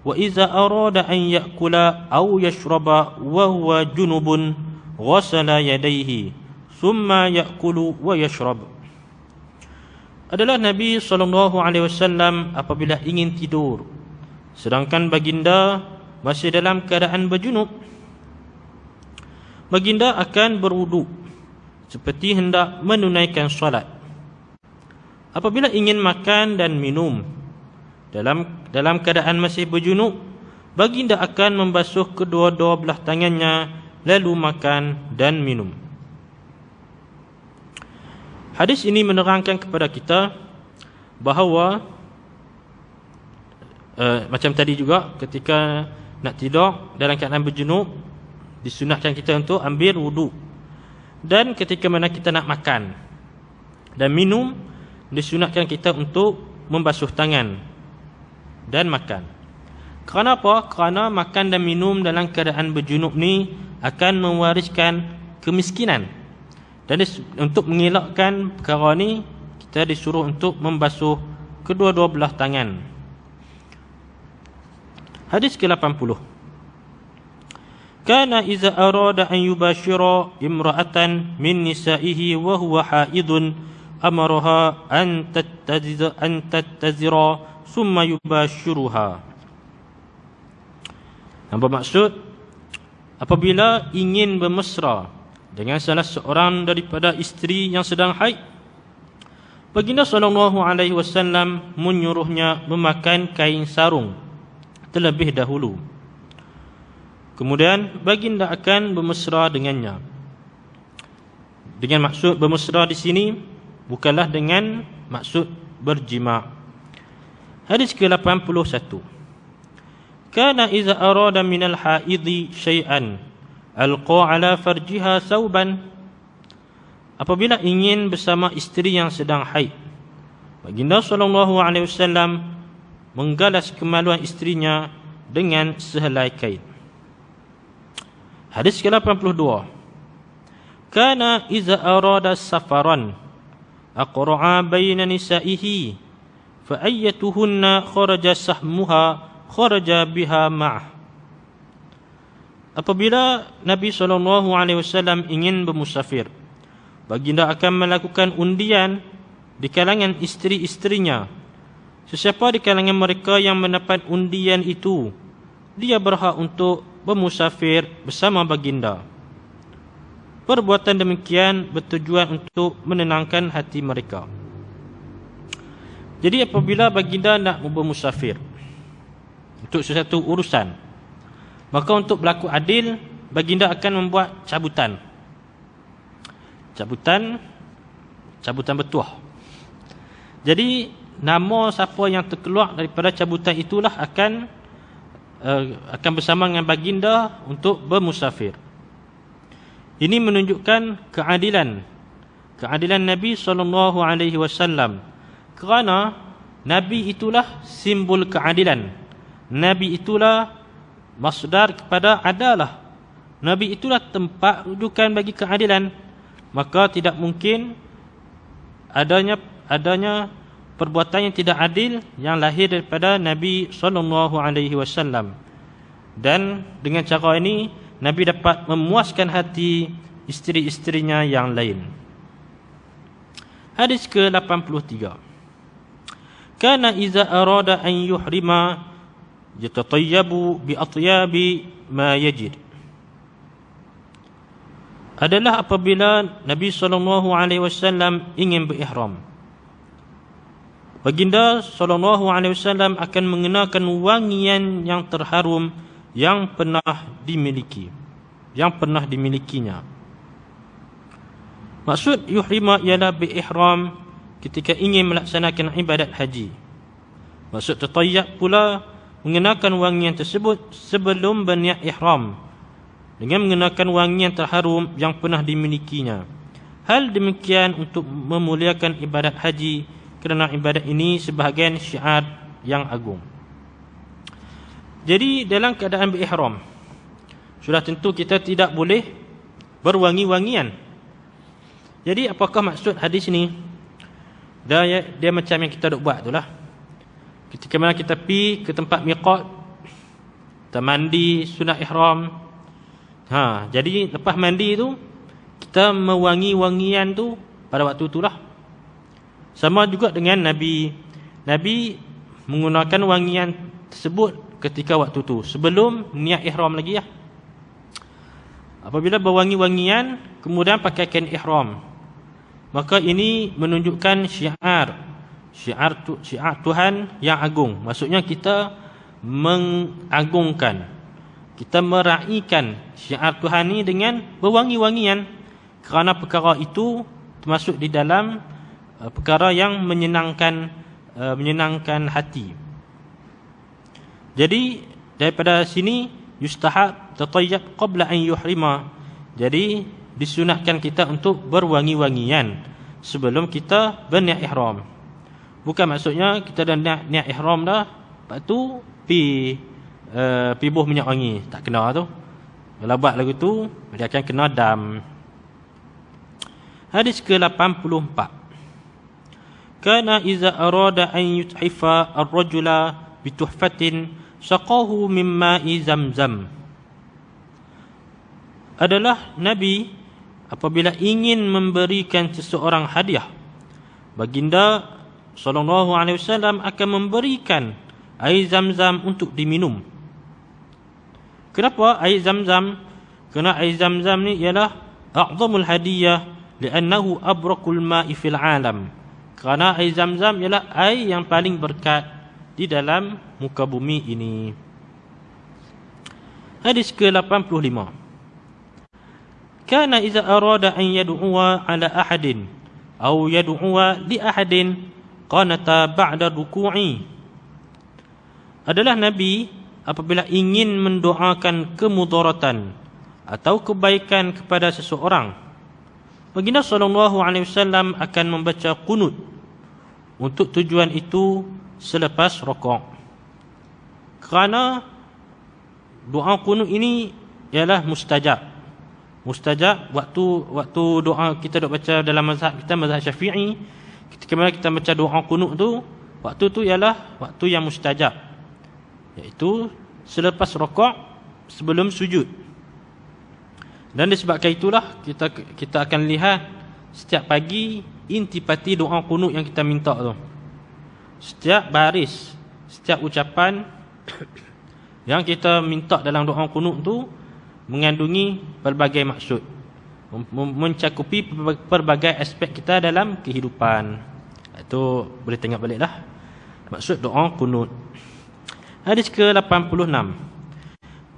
Speaker 1: wa iza arada an ya'kula aw yashraba wa huwa junubun ghasala yadayhi thumma ya'kulu wa yashrab. Adalah Nabi SAW apabila ingin tidur, sedangkan baginda masih dalam keadaan berjunub, baginda akan berwuduk seperti hendak menunaikan solat. Apabila ingin makan dan minum dalam keadaan masih berjunub, baginda akan membasuh kedua-dua belah tangannya lalu makan dan minum. Hadis ini menerangkan kepada kita bahawa macam tadi juga, ketika nak tidur dalam keadaan berjunub, disunatkan kita untuk ambil wuduk. Dan ketika mana kita nak makan dan minum, disunatkan kita untuk membasuh tangan dan makan. Kerana apa? Kerana makan dan minum dalam keadaan berjunub ni akan mewariskan kemiskinan. Dan untuk mengelakkan perkara ni, kita disuruh untuk membasuh kedua-dua belah tangan. Hadis ke-80. Kana iza arada an yubashira imra'atan min nisa'ihi wa huwa haidun amaraha an tattazira summa yubashiruha. Apa maksud? Apabila ingin bermesra dengan salah seorang daripada isteri yang sedang haid, Baginda SAW menyuruhnya memakan kain sarung terlebih dahulu. Kemudian baginda akan bermesra dengannya. Dengan maksud bermesra di sini bukanlah dengan maksud berjima'. Hadis ke-81. Kana iza arada minal haidhi syai'an alqa ala farjiha sauban. Apabila ingin bersama isteri yang sedang haid, Baginda SAW menggalas kemaluan isterinya dengan sehelai kain. Hadis ke-82. Kana iza arada safaran aqra'a baina nisa'ihi fa ayyatuhunna kharaja sahmuha kharaja biha ma'ah. Apabila Nabi SAW ingin bermusafir, baginda akan melakukan undian di kalangan isteri-isterinya. Sesiapa di kalangan mereka yang mendapat undian itu, dia berhak untuk bermusafir bersama baginda. Perbuatan demikian bertujuan untuk menenangkan hati mereka. Jadi apabila baginda nak bermusafir untuk sesuatu urusan, maka untuk berlaku adil, baginda akan membuat cabutan bertuah. Jadi nama siapa yang terkeluar daripada cabutan itulah akan bersama dengan baginda untuk bermusafir. Ini menunjukkan keadilan Nabi SAW, kerana Nabi itulah simbol keadilan. Nabi itulah masdar kepada adalah. Nabi itulah tempat rujukan bagi keadilan. Maka tidak mungkin adanya perbuatan yang tidak adil yang lahir daripada Nabi SAW. Dan dengan cara ini Nabi dapat memuaskan hati isteri-isterinya yang lain. Hadis ke-83. Kana iza arada an yuhrima yatatayyabu bi atyabi ma yajid. Adalah apabila Nabi SAW ingin berihram, baginda SAW akan mengenakan wangian yang terharum yang pernah dimilikinya. Maksud yuhrima ialah berihram ketika ingin melaksanakan ibadat haji. Maksud tatayyab pula mengenakan wangian tersebut sebelum berniat ihram, dengan mengenakan wangian terharum yang pernah dimilikinya. Hal demikian untuk memuliakan ibadat haji, kerana ibadat ini sebahagian syiar yang agung. Jadi dalam keadaan berihram, sudah tentu kita tidak boleh berwangi-wangian. Jadi apakah maksud hadis ni? Dia macam yang kita duk buat itulah. Ketika mana kita pergi ke tempat miqat, kita mandi sunat ihram. Jadi lepas mandi tu, kita mewangi-wangian tu pada waktu itulah. Sama juga dengan Nabi. Nabi menggunakan wangian tersebut ketika waktu tu, sebelum niat ihram lagi ya. Apabila berwangi-wangian kemudian pakai kain ihram, maka ini menunjukkan syiar Tuhan yang agung. Maksudnya kita mengagungkan, kita meraihkan syiar Tuhan ini dengan berwangi-wangian, kerana perkara itu termasuk di dalam perkara yang menyenangkan hati. Jadi daripada sini yustahab tatayyab qabla an yuhrima. Jadi disunahkan kita untuk berwangi-wangian sebelum kita berniat ihram. Bukan maksudnya kita dah niat ihram dah, lepas tu pergi pibuh minyak wangi, tak kena tu. Kalau buat lagu tu, dia akan kena dam. Hadis ke-84. Kana iza arada an yuthifa ar-rajula bituhfatin saqahu min ma'i zamzam. Adalah Nabi apabila ingin memberikan seseorang hadiah, baginda SAW akan memberikan air zam-zam untuk diminum. Kenapa air zam-zam? Kerana air zam-zam ni ialah a'zamul hadiyah li'annahu abrakul ma'i fil alam. Kerana air zam-zam ialah air yang paling berkat di dalam muka bumi ini. Hadis ke-85. Kana iza arada an yad'uwa ala ahadin aw yad'uwa li ahadin qanata ba'da ruku'i. Adalah Nabi apabila ingin mendoakan kemudaratan atau kebaikan kepada seseorang, baginda SAW akan membaca qunut untuk tujuan itu selepas rukuk. Kerana doa qunut ini ialah mustajab. Mustajab waktu doa kita dok baca dalam mazhab kita, mazhab Syafi'i, ketika mana kita baca doa qunut tu, waktu tu ialah waktu yang mustajab, iaitu selepas rukuk, sebelum sujud. Dan disebabkan itulah kita akan lihat setiap pagi intipati doa qunut yang kita minta tu. Setiap baris, setiap ucapan yang kita minta dalam doa qunut tu mengandungi pelbagai maksud, mencakupi pelbagai aspek kita dalam kehidupan. Itu boleh tengok baliklah maksud doa qunut. Hadis ke-86.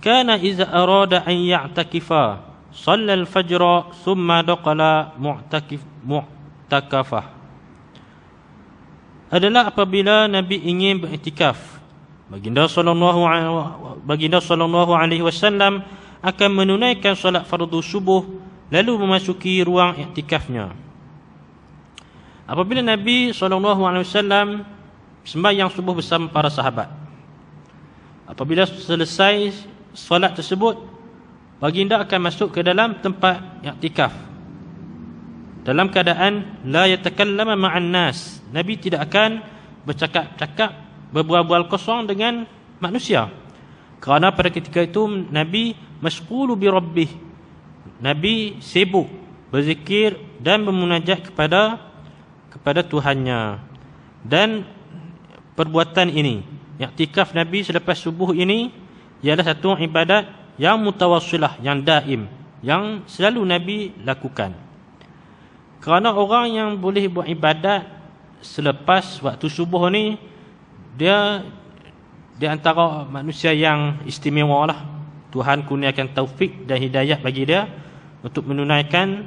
Speaker 1: Kana iza arada an ya'takifa shalla al-fajr thumma daqala mu'takafah. Adalah apabila Nabi ingin beriktikaf, baginda sallallahu alaihi wasallam akan menunaikan solat fardu subuh lalu memasuki ruang iktikafnya. Apabila Nabi SAW sembahyang subuh bersama para sahabat, apabila selesai solat tersebut, baginda akan masuk ke dalam tempat iktikaf dalam keadaan la yatakallama ma'an nas. Nabi tidak akan bercakap-cakap, berbual-bual kosong dengan manusia. Kerana pada ketika itu Nabi mashghulu bi rabbih. Nabi sibuk berzikir dan bermunajat kepada Tuhannya. Dan perbuatan ini, iktikaf Nabi selepas subuh ini, ialah satu ibadat yang mutawassilah, yang daim, yang selalu Nabi lakukan. Kerana orang yang boleh buat ibadat selepas waktu subuh ni, dia di antara manusia yang istimewa lah. Tuhan kurniakan taufik dan hidayah bagi dia untuk menunaikan,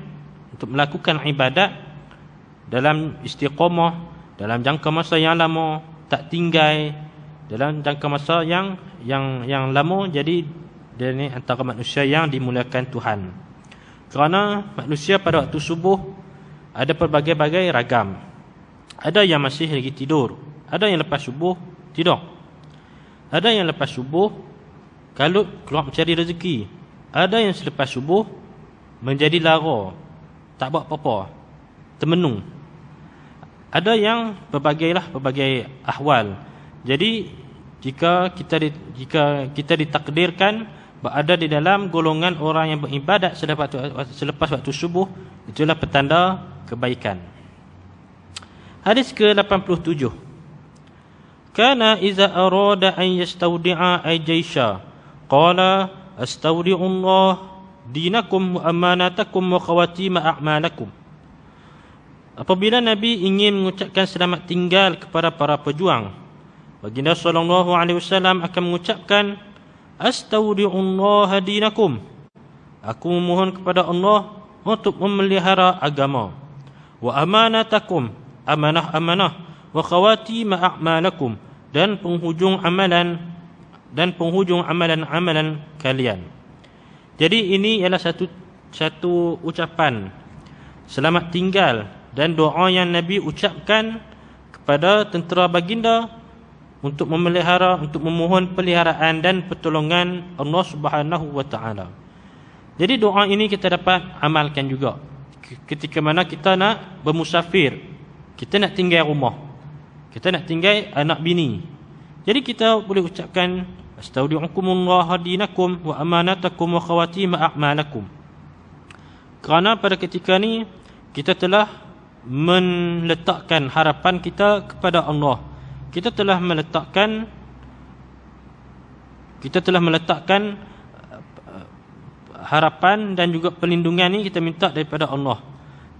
Speaker 1: untuk melakukan ibadat dalam istiqamah, dalam jangka masa yang lama, tak tinggal dalam jangka masa yang lama. Jadi dia ni antara manusia yang dimuliakan Tuhan. Kerana manusia pada waktu subuh ada pelbagai-bagai ragam. Ada yang masih lagi tidur, ada yang lepas subuh tidur, ada yang lepas subuh kalut keluar mencari rezeki, ada yang selepas subuh menjadi lara, tak buat apa-apa, termenung. Ada yang pelbagai ahwal. Jadi jika kita ditakdirkan berada di dalam golongan orang yang beribadat selepas waktu subuh, itulah petanda kebaikan. Hadis ke-87. Kana iza arada an yastawdi'a ay jaysha qala astawdi'ullah dinakum wa amanatakum wa khawatim a'malakum. Apabila Nabi ingin mengucapkan selamat tinggal kepada para pejuang, baginda sallallahu alaihi wasallam akan mengucapkan astawdi'ullah dinakum. Aku memohon kepada Allah untuk memelihara agama. Wa amanatakum, amanah-amanah, wa khawatim a'malakum, dan penghujung amalan kalian. Jadi ini ialah satu ucapan selamat tinggal dan doa yang Nabi ucapkan kepada tentera baginda untuk memelihara, untuk memohon peliharaan dan pertolongan Allah Subhanahu wa taala. Jadi doa ini kita dapat amalkan juga ketika mana kita nak bermusafir, kita nak tinggal rumah, kita nak tinggal anak bini. Jadi kita boleh ucapkan astaudi'ukumullah dinakum wa amanatakum wa khawatim a'malakum. Kerana pada ketika ni kita telah meletakkan harapan kita kepada Allah. Kita telah meletakkan harapan dan juga perlindungan ni kita minta daripada Allah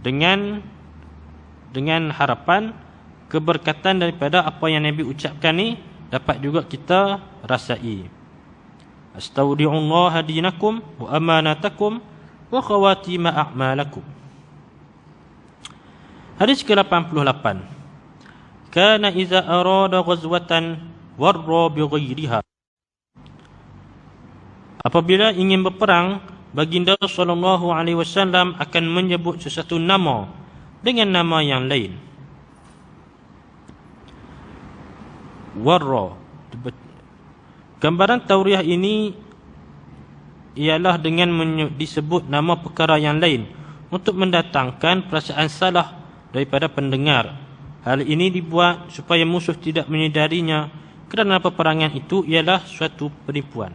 Speaker 1: dengan harapan keberkatan daripada apa yang Nabi ucapkan ni dapat juga kita rasai. Astaudi'ullaha dinakum wa amanatakum wa khawatima a'malakum. Hadis ke-88. Kana iza arada ghazwatan warra bi ghairiha. Apabila ingin berperang, baginda sallallahu alaihi wasallam akan menyebut sesuatu nama dengan nama yang lain. Warra. Gambaran tauriah ini ialah dengan disebut nama perkara yang lain untuk mendatangkan perasaan salah daripada pendengar. Hal ini dibuat supaya musuh tidak menyedarinya kerana peperangan itu ialah suatu penipuan.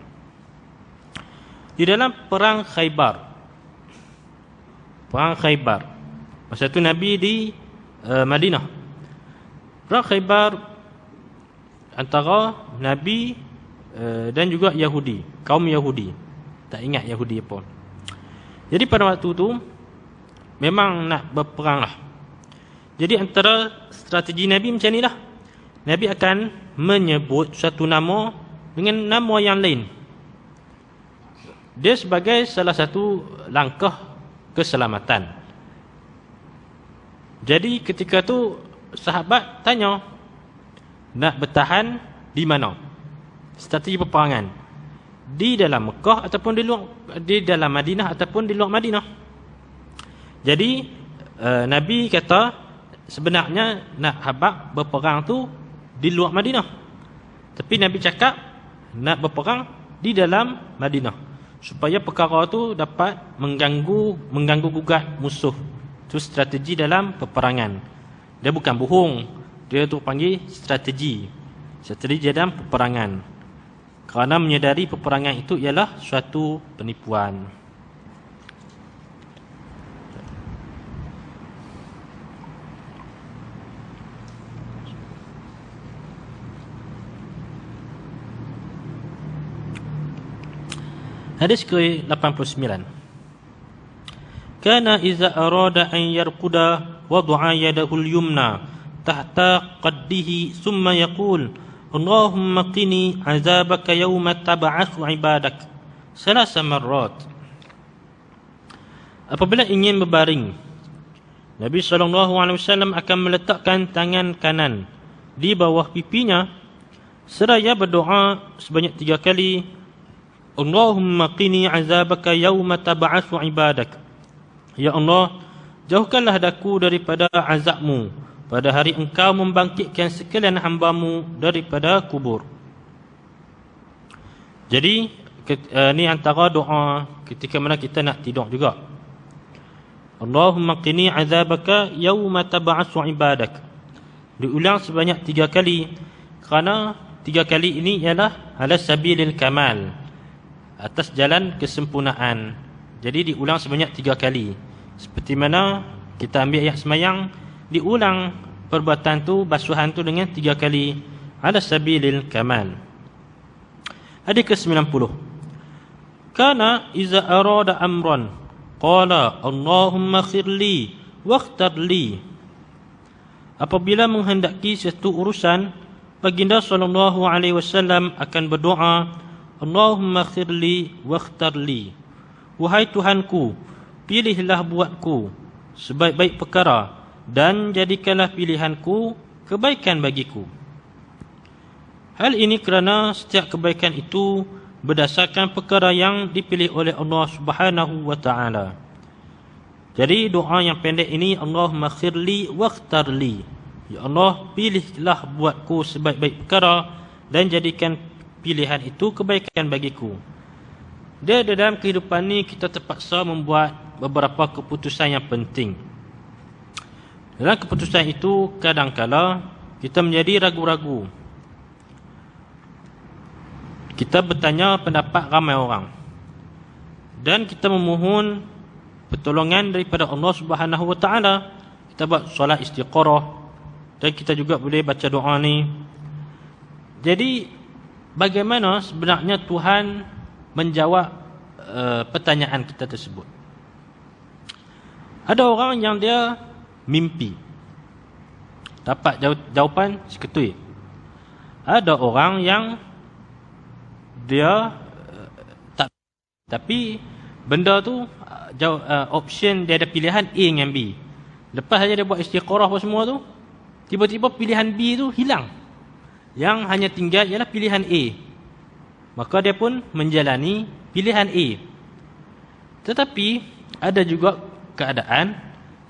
Speaker 1: Di dalam perang Khaybar, masa itu Nabi di Madinah. Perang Khaybar antara Nabi dan juga Yahudi, kaum Yahudi. Tak ingat Yahudi apa. Jadi pada waktu itu memang nak berperang lah. Jadi antara strategi Nabi macam inilah. Nabi akan menyebut satu nama dengan nama yang lain. Dia sebagai salah satu langkah keselamatan. Jadi ketika tu sahabat tanya, nak bertahan di mana? Strategi peperangan. Di dalam Mekah ataupun di dalam Madinah ataupun di luar Madinah. Jadi Nabi kata sebenarnya nak habaq berperang tu di luar Madinah. Tapi Nabi cakap nak berperang di dalam Madinah supaya perkara tu dapat mengganggu gugat musuh. Itu strategi dalam peperangan. Dia bukan bohong. Dia tu panggil strategi. Strategi dalam peperangan. Kerana menyedari peperangan itu ialah suatu penipuan. Hadis ke-89. Kana iza arada an yarquda wada'a yadahu al-yumna tahta qaddihi thumma yaqul Allahumma qini azabaka yawma tab'atsu ibadak salasa marrat. Apabila ingin berbaring, Nabi SAW akan meletakkan tangan kanan di bawah pipinya seraya berdoa sebanyak 3 kali, Allahumma qini azabaka yawma tab'atsu ibadak. Ya Allah, jauhkanlah daku daripada azabmu pada hari engkau membangkitkan sekalian hambamu daripada kubur. Jadi ni antara doa ketika mana kita nak tidur juga. Allahumma qini azabaka yawma tab'atsu ibadak. Diulang sebanyak 3 kali kerana 3 kali ini ialah ala sabilil kamal, atas jalan kesempurnaan. Jadi diulang sebanyak 3 kali. Seperti mana kita ambil ayat semayang, diulang perbuatan tu, basuhan tu dengan 3 kali ala sabilil kamal. Hadis ke-90. Kana iza arada amran qala Allahumma khirli wakhtar li. Apabila menghendaki satu urusan, baginda SAW akan berdoa, Allahumma khirli wakhtar li. Wahai Tuhanku, pilihlah buatku sebaik-baik perkara dan jadikanlah pilihanku kebaikan bagiku. Hal ini kerana setiap kebaikan itu berdasarkan perkara yang dipilih oleh Allah Subhanahu wa taala. Jadi doa yang pendek ini, Allahumma khirli wakhtar li. Ya Allah, pilihlah buatku sebaik-baik perkara dan jadikan pilihan itu kebaikan bagiku. Dia dalam kehidupan ni kita terpaksa membuat beberapa keputusan yang penting. Dalam keputusan itu kadang-kala kita menjadi ragu-ragu. Kita bertanya pendapat ramai orang. Dan kita memohon pertolongan daripada Allah Subhanahu Wa Taala. Kita buat solat istiqarah dan kita juga boleh baca doa ni. Jadi bagaimana sebenarnya Tuhan menjawab pertanyaan kita tersebut? Ada orang yang dia mimpi dapat jawapan seketui. Ada orang yang dia tak, tapi benda tu option dia ada pilihan A dengan B. Lepas saja dia buat istiqarah apa semua tu, tiba-tiba pilihan B tu hilang. Yang hanya tinggal ialah pilihan A. Maka dia pun menjalani pilihan A. Tetapi ada juga keadaan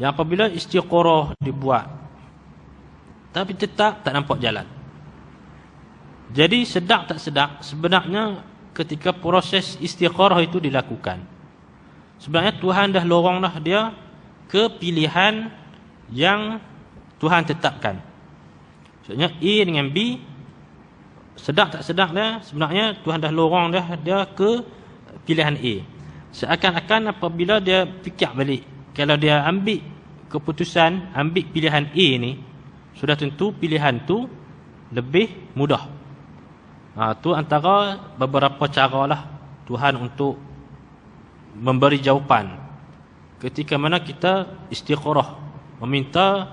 Speaker 1: yang apabila istiqarah dibuat tapi tetap tak nampak jalan. Jadi sedar tak sedar sebenarnya ketika proses istiqarah itu dilakukan, sebenarnya Tuhan dah lorong dah dia ke pilihan yang Tuhan tetapkan. Maksudnya A dengan B, sedar tak sedar dia sebenarnya Tuhan dah lorong dah dia ke pilihan A. Seakan-akan apabila dia fikir balik, kalau dia ambil keputusan, ambil pilihan A ni, sudah tentu pilihan tu lebih mudah. Tu antara beberapa caralah Tuhan untuk memberi jawapan ketika mana kita istiqarah, meminta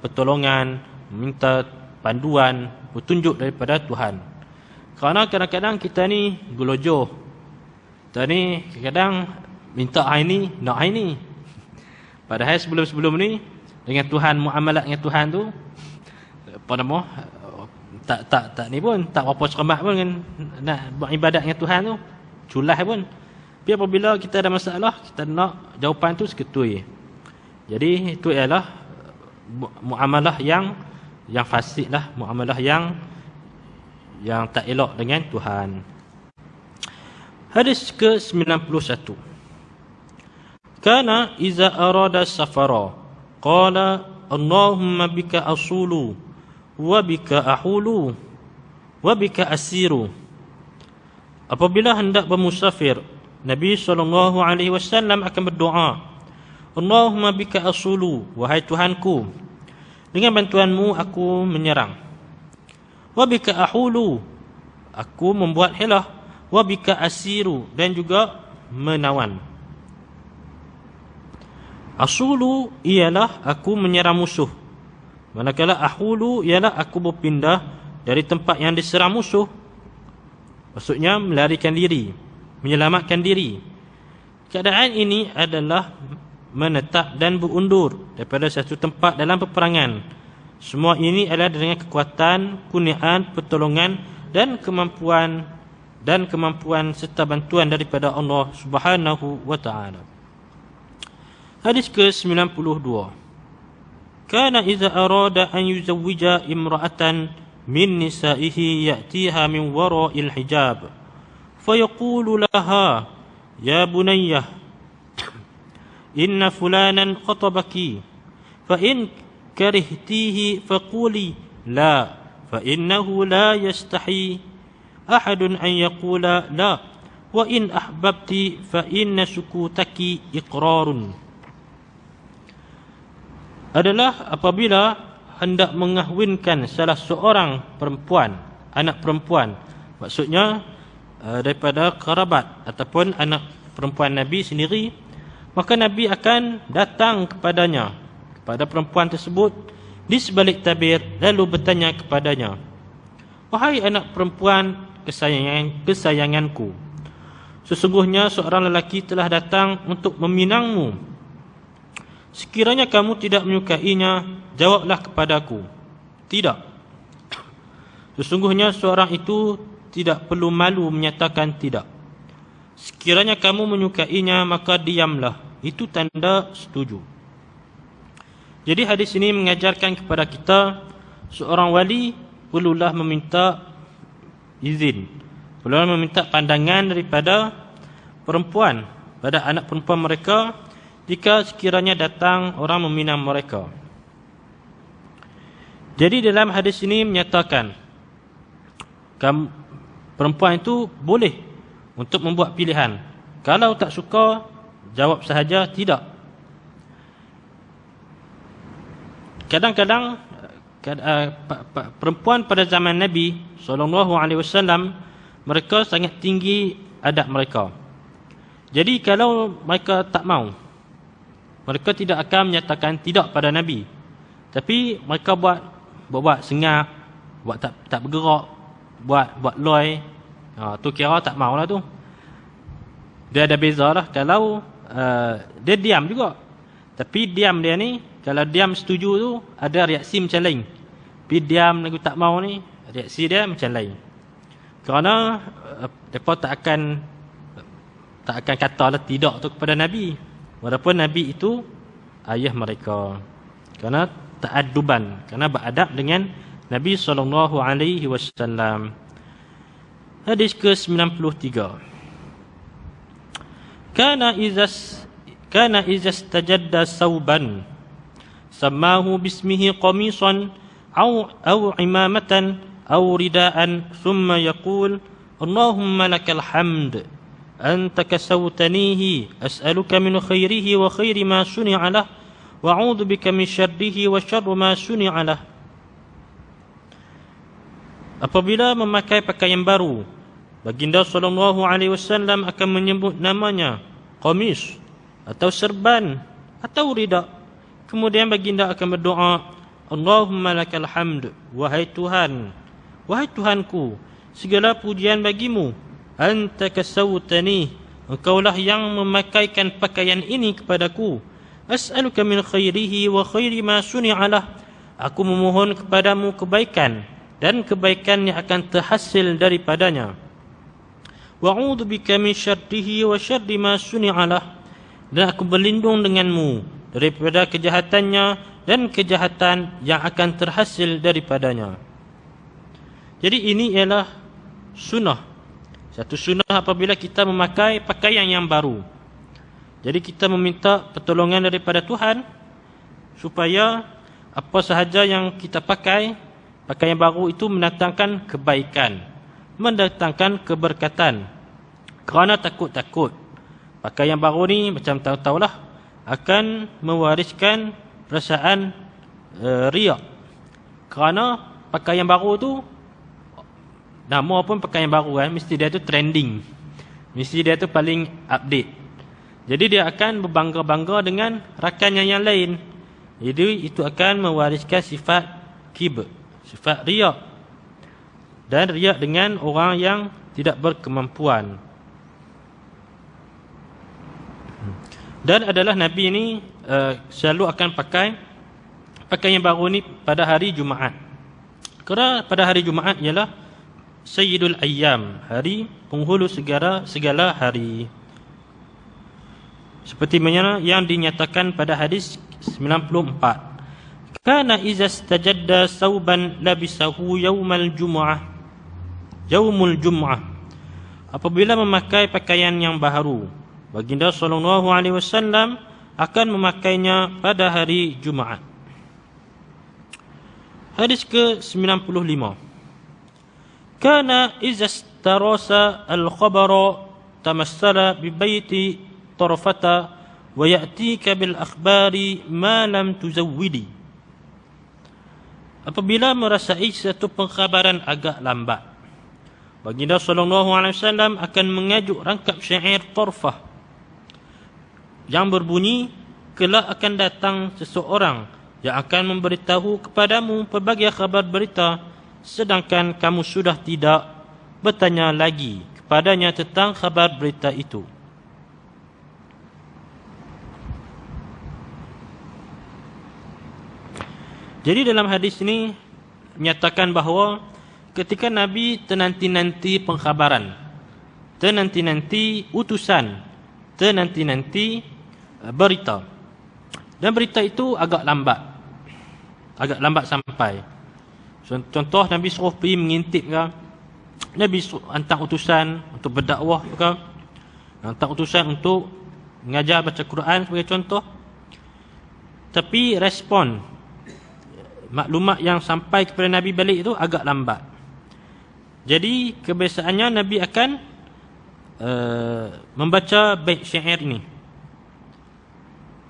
Speaker 1: pertolongan, meminta panduan, petunjuk daripada Tuhan. Kerana kadang-kadang kita ni gelojoh. Kita ni kadang-kadang minta ini, nak ini. Padahal sebelum-sebelum ni dengan Tuhan, muamalat dengan Tuhan tu apa nama, tak ni pun tak apa cermat pun dengan nak buat ibadat dengan Tuhan tu, culah pun. Tapi apabila kita ada masalah, kita nak jawapan tu seketui. Jadi itu ialah muamalah yang fasik lah, muamalah yang tak elok dengan Tuhan. Hadis ke-91. Kana iza arada safara qala Allahumma bika asulu wa bika ahulu wa bika asiru. Apabila hendak bermusafir, Nabi SAW akan berdoa, Allahumma bika asulu, wahai Tuhanku, dengan bantuanmu aku menyerang. Wa bika ahulu, aku membuat hilah. Wa bika asiru, dan juga menawan. Asulu ialah aku menyerang musuh. Manakala ahulu ialah aku berpindah dari tempat yang diserang musuh. Maksudnya melarikan diri, menyelamatkan diri. Keadaan ini adalah menetap dan berundur daripada satu tempat dalam peperangan. Semua ini adalah dengan kekuatan, kurniaan, pertolongan dan kemampuan serta bantuan daripada Allah Subhanahu wa taala. Hadis ke-92. Kana idza arada an yuzawwija imra'atan min nisa'ihi ya'tiha min wara'il hijab fayaqulu laha ya bunayyah inna fulanan khatabaki fa in karihtihi faquli la fa innahu la yastahi ahadun an yaqula la wa in ahbabti fa inna sukutaki iqrarun. Adalah apabila hendak mengahwinkan salah seorang perempuan, anak perempuan, maksudnya daripada kerabat ataupun anak perempuan Nabi sendiri, maka Nabi akan datang kepadanya, kepada perempuan tersebut di sebalik tabir, lalu bertanya kepadanya, wahai anak perempuan kesayanganku, sesungguhnya seorang lelaki telah datang untuk meminangmu. Sekiranya kamu tidak menyukainya, jawablah kepadaku, tidak. Sesungguhnya seorang itu tidak perlu malu menyatakan tidak. Sekiranya kamu menyukainya, maka diamlah. Itu tanda setuju. Jadi hadis ini mengajarkan kepada kita seorang wali perlulah meminta izin, perlulah meminta pandangan daripada perempuan pada anak perempuan mereka jika sekiranya datang orang meminang mereka. Jadi dalam hadis ini menyatakan perempuan itu boleh untuk membuat pilihan. Kalau tak suka, jawab sahaja tidak. Kadang-kadang perempuan pada zaman Nabi SAW, mereka sangat tinggi adab mereka. Jadi kalau mereka tak mau, mereka tidak akan menyatakan tidak pada Nabi. Tapi mereka buat sengak, buat tak bergerak, buat loy. Tu kira tak maulah tu. Dia ada beza lah. Kalau dia diam juga. Tapi diam dia ni, kalau diam setuju tu, ada reaksi macam lain. Tapi diam lagu tak mau ni, reaksi dia macam lain. Kerana mereka tak akan katalah tidak tu kepada Nabi. Walaupun Nabi itu ayah mereka. Kerana ta'adduban, kerana beradab dengan Nabi SAW. Hadis ke-93. Kana izas tajadda sauban sammahu bismihi qamisan aw imamatan aw ridaan thumma yaqul Allahumma lakal hamd anta kasawtanihi as'aluka min khairihi wa khairi ma suni'a lah wa a'udzu bika min syarrihi wa syarri ma suni'a lah. Apabila memakai pakaian baru, Baginda SAW akan menyebut namanya qamis atau serban atau rida. Kemudian baginda akan berdoa, Allahumma lakal hamd, wahai Tuhan, wahai Tuhanku, segala pujian bagimu. Anta kasawtani, engkaulah yang memakaikan pakaian ini kepadaku. As'aluka min khairihi wa khairi ma suni'alah, aku memohon kepadamu kebaikan dan kebaikan yang akan terhasil daripadanya. Wa'udzu bika min syarrihi wa syarri ma suni'alah, dan aku berlindung denganmu daripada kejahatannya dan kejahatan yang akan terhasil daripadanya. Jadi ini ialah sunnah. Satu sunnah apabila kita memakai pakaian yang baru. Jadi kita meminta pertolongan daripada Tuhan supaya apa sahaja yang kita pakai, pakaian baru itu mendatangkan kebaikan, mendatangkan keberkatan. Kerana takut-takut pakaian baru ni macam tahu-tahulah akan mewariskan perasaan riak. Kerana pakaian baru tu, nama pun pakaian baru kan, mesti dia tu trending, mesti dia tu paling update. Jadi dia akan berbangga-bangga dengan rakannya yang lain. Jadi itu akan mewariskan sifat kibr, sifat riak, dan riak dengan orang yang tidak berkemampuan. Dan adalah Nabi ini selalu akan pakai pakaian baru ni pada hari Jumaat. Kerana pada hari Jumaat ialah Sayyidul Ayyam, hari penghulu segala hari. Seperti mana yang dinyatakan pada hadis 94. Kana izas tajadda sauban labisahu yaumul jumu'ah. Apabila memakai pakaian yang baru, Baginda SAW akan memakainya pada hari Jumaat. Hadis ke-95. Kana izas tarasa al-khabara tamassala bi baiti tarfata wa ya'tika bil akhbari ma lam tuzawwidi. Apabila merasai satu pengkhabaran agak lambat, Baginda SAW akan mengajuk rangkap syair tarfah yang berbunyi, kelak akan datang seseorang yang akan memberitahu kepadamu pelbagai khabar berita, sedangkan kamu sudah tidak bertanya lagi kepadanya tentang khabar berita itu. Jadi dalam hadis ini menyatakan bahawa ketika Nabi tenanti-nanti pengkhabaran, tenanti-nanti utusan, tenanti-nanti berita, dan berita itu agak lambat. agak lambat sampai. Contoh Nabi suruh pergi mengintip ke, Nabi hantar utusan untuk berdakwah ke, hantar utusan untuk mengajar baca Quran sebagai contoh. Tapi respon maklumat yang sampai kepada Nabi balik itu agak lambat. Jadi kebiasaannya Nabi akan membaca bait syair ini.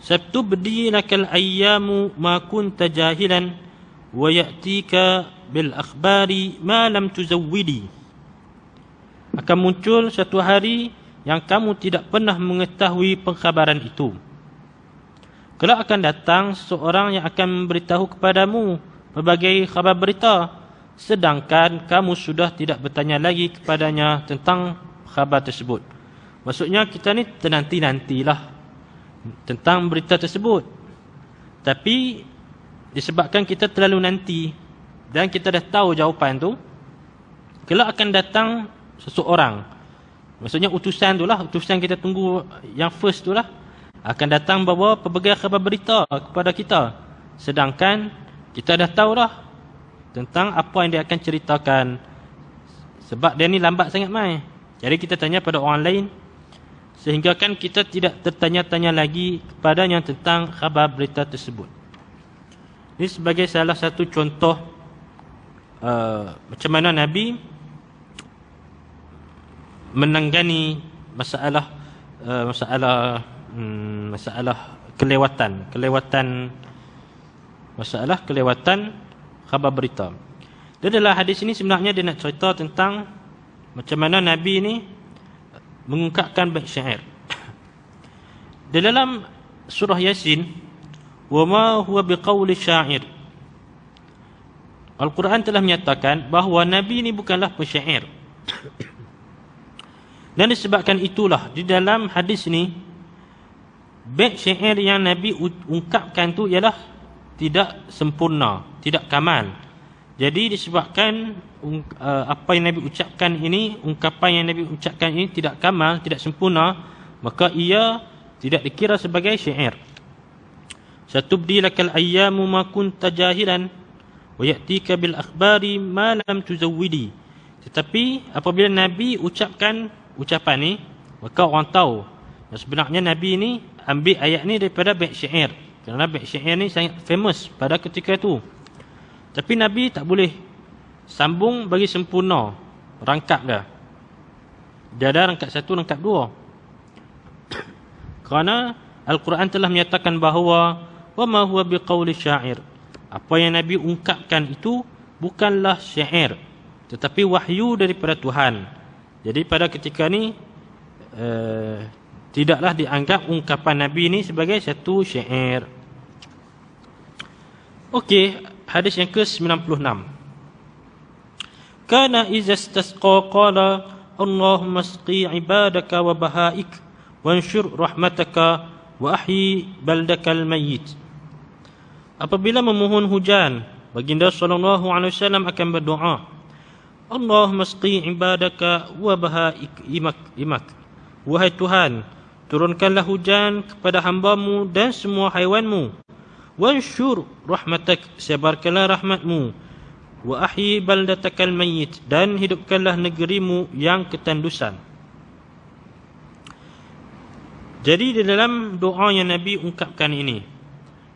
Speaker 1: Sabtubdi lakal ayyamu ma kunta jahilan wa ya'tika bil akhbari ma lam tuzawwidi. Akan muncul satu hari yang kamu tidak pernah mengetahui pengkhabaran itu. Kelak akan datang seorang yang akan memberitahu kepadamu berbagai khabar berita, sedangkan kamu sudah tidak bertanya lagi kepadanya tentang khabar tersebut. Maksudnya kita ni tenanti-nantilah tentang berita tersebut. Tapi disebabkan kita terlalu nanti dan kita dah tahu jawapan tu, kelak akan datang seseorang, maksudnya utusan tu lah, utusan kita tunggu yang first tu lah, akan datang bawa pelbagai khabar berita kepada kita, sedangkan kita dah tahu dah tentang apa yang dia akan ceritakan. Sebab dia ni lambat sangat mai. Jadi kita tanya pada orang lain, sehingga kan kita tidak tertanya-tanya lagi kepadanya tentang khabar berita tersebut. Ini sebagai salah satu contoh macam mana Nabi menangani masalah kelewatan khabar berita. Dan dalam hadis ini sebenarnya dia nak cerita tentang macam mana Nabi ni mengungkapkan bait syair. Di dalam surah Yasin, wa ma huwa biqauli syair, Al-Quran telah menyatakan bahawa Nabi ini bukanlah pensyair. Dan disebabkan itulah di dalam hadis ni bait syair yang Nabi ungkapkan tu ialah tidak sempurna, tidak kamal. Jadi disebabkan apa yang Nabi ucapkan ini, ungkapan yang Nabi ucapkan ini tidak kamal, tidak sempurna, maka ia tidak dikira sebagai syair. Satubdi lakal ayyamu ma kunta jahilan wa ya'tika bil akhbari ma lam tuzawwidi. Tetapi apabila Nabi ucapkan ucapan ni, maka orang tahu yang sebenarnya Nabi ni ambil ayat ni daripada bait syair, kerana bait syair ni sangat famous pada ketika itu. Tapi Nabi tak boleh sambung bagi sempurna, rangkap dah. Dia ada rangkap satu, rangkap dua. Kerana Al-Quran telah menyatakan bahawa wa ma huwa biqauli syair, apa yang Nabi ungkapkan itu bukanlah syair, tetapi wahyu daripada Tuhan. Jadi pada ketika ni tidaklah dianggap ungkapan Nabi ni sebagai satu syair. Okey, hadis yang ke-96. Kana iza istasqa qala Allahumma asqi ibadaka wa bahaik wanshur rahmataka wa ahyi baldakal mayyit. Apabila memohon hujan, baginda sallallahu alaihi wasallam akan berdoa, Allahumma asqi ibadaka wa bahaik imak. Wahai Tuhan, turunkanlah hujan kepada hamba-Mu dan semua haiwanmu. Wanshur rahmatak, sebarkanlah rahmatmu. Wa ahyi baldatakal mayyit, dan hidupkanlah negerimu yang ketandusan. Jadi di dalam doa yang Nabi ungkapkan ini,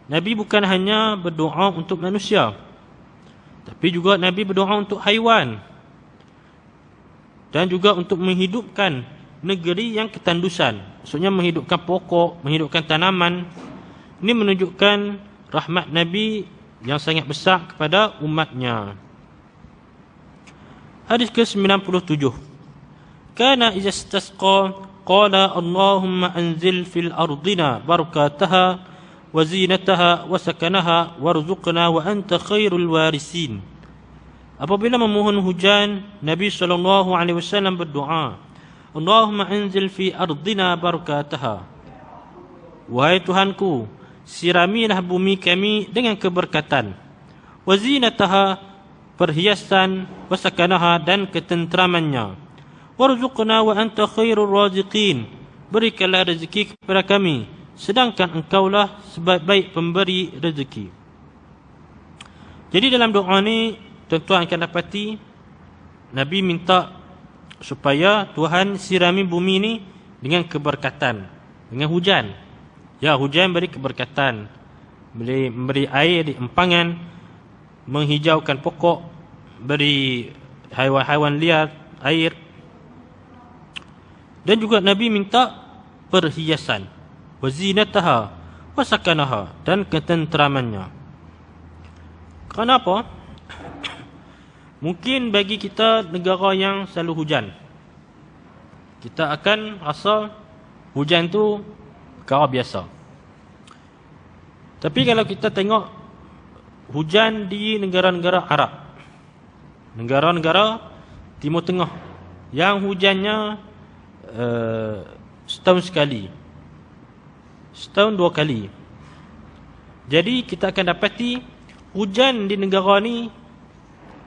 Speaker 1: Nabi bukan hanya berdoa untuk manusia, tapi juga Nabi berdoa untuk haiwan, dan juga untuk menghidupkan negeri yang ketandusan. Maksudnya menghidupkan pokok, menghidupkan tanaman. Ini menunjukkan rahmat Nabi yang sangat besar kepada umatnya. Hadis ke-97. Kana iza istasqa qala Allahumma anzil fil ardina barakataha wa zinataha wa sakanaha warzuqna wa anta khairul warisin. Apabila memohon hujan, Nabi SAW berdoa, Allahumma anzil fi ardina barakataha, wahai Tuhanku, siramilah bumi kami dengan keberkatan, wazinataha, perhiasan, wasakanaha, dan ketenteramannya, warzuqna wa anta khairur raziqin, berikanlah rezeki kepada kami, sedangkan engkaulah sebaik-baik pemberi rezeki. Jadi dalam doa ni tuan-tuan akan dapati Nabi minta supaya Tuhan sirami bumi ni dengan keberkatan, dengan hujan. Ya, hujan beri keberkatan, memberi air di empangan, menghijaukan pokok, beri haiwan-haiwan liar air. Dan juga Nabi minta perhiasan, wazinataha wasakanaha, dan ketenteramannya. Kenapa? Mungkin bagi kita negara yang selalu hujan, kita akan rasa hujan tu perkara biasa. Tapi kalau kita tengok hujan di negara-negara Arab, negara-negara Timur Tengah, yang hujannya setahun sekali, setahun 2 kali. Jadi kita akan dapati hujan di negara ni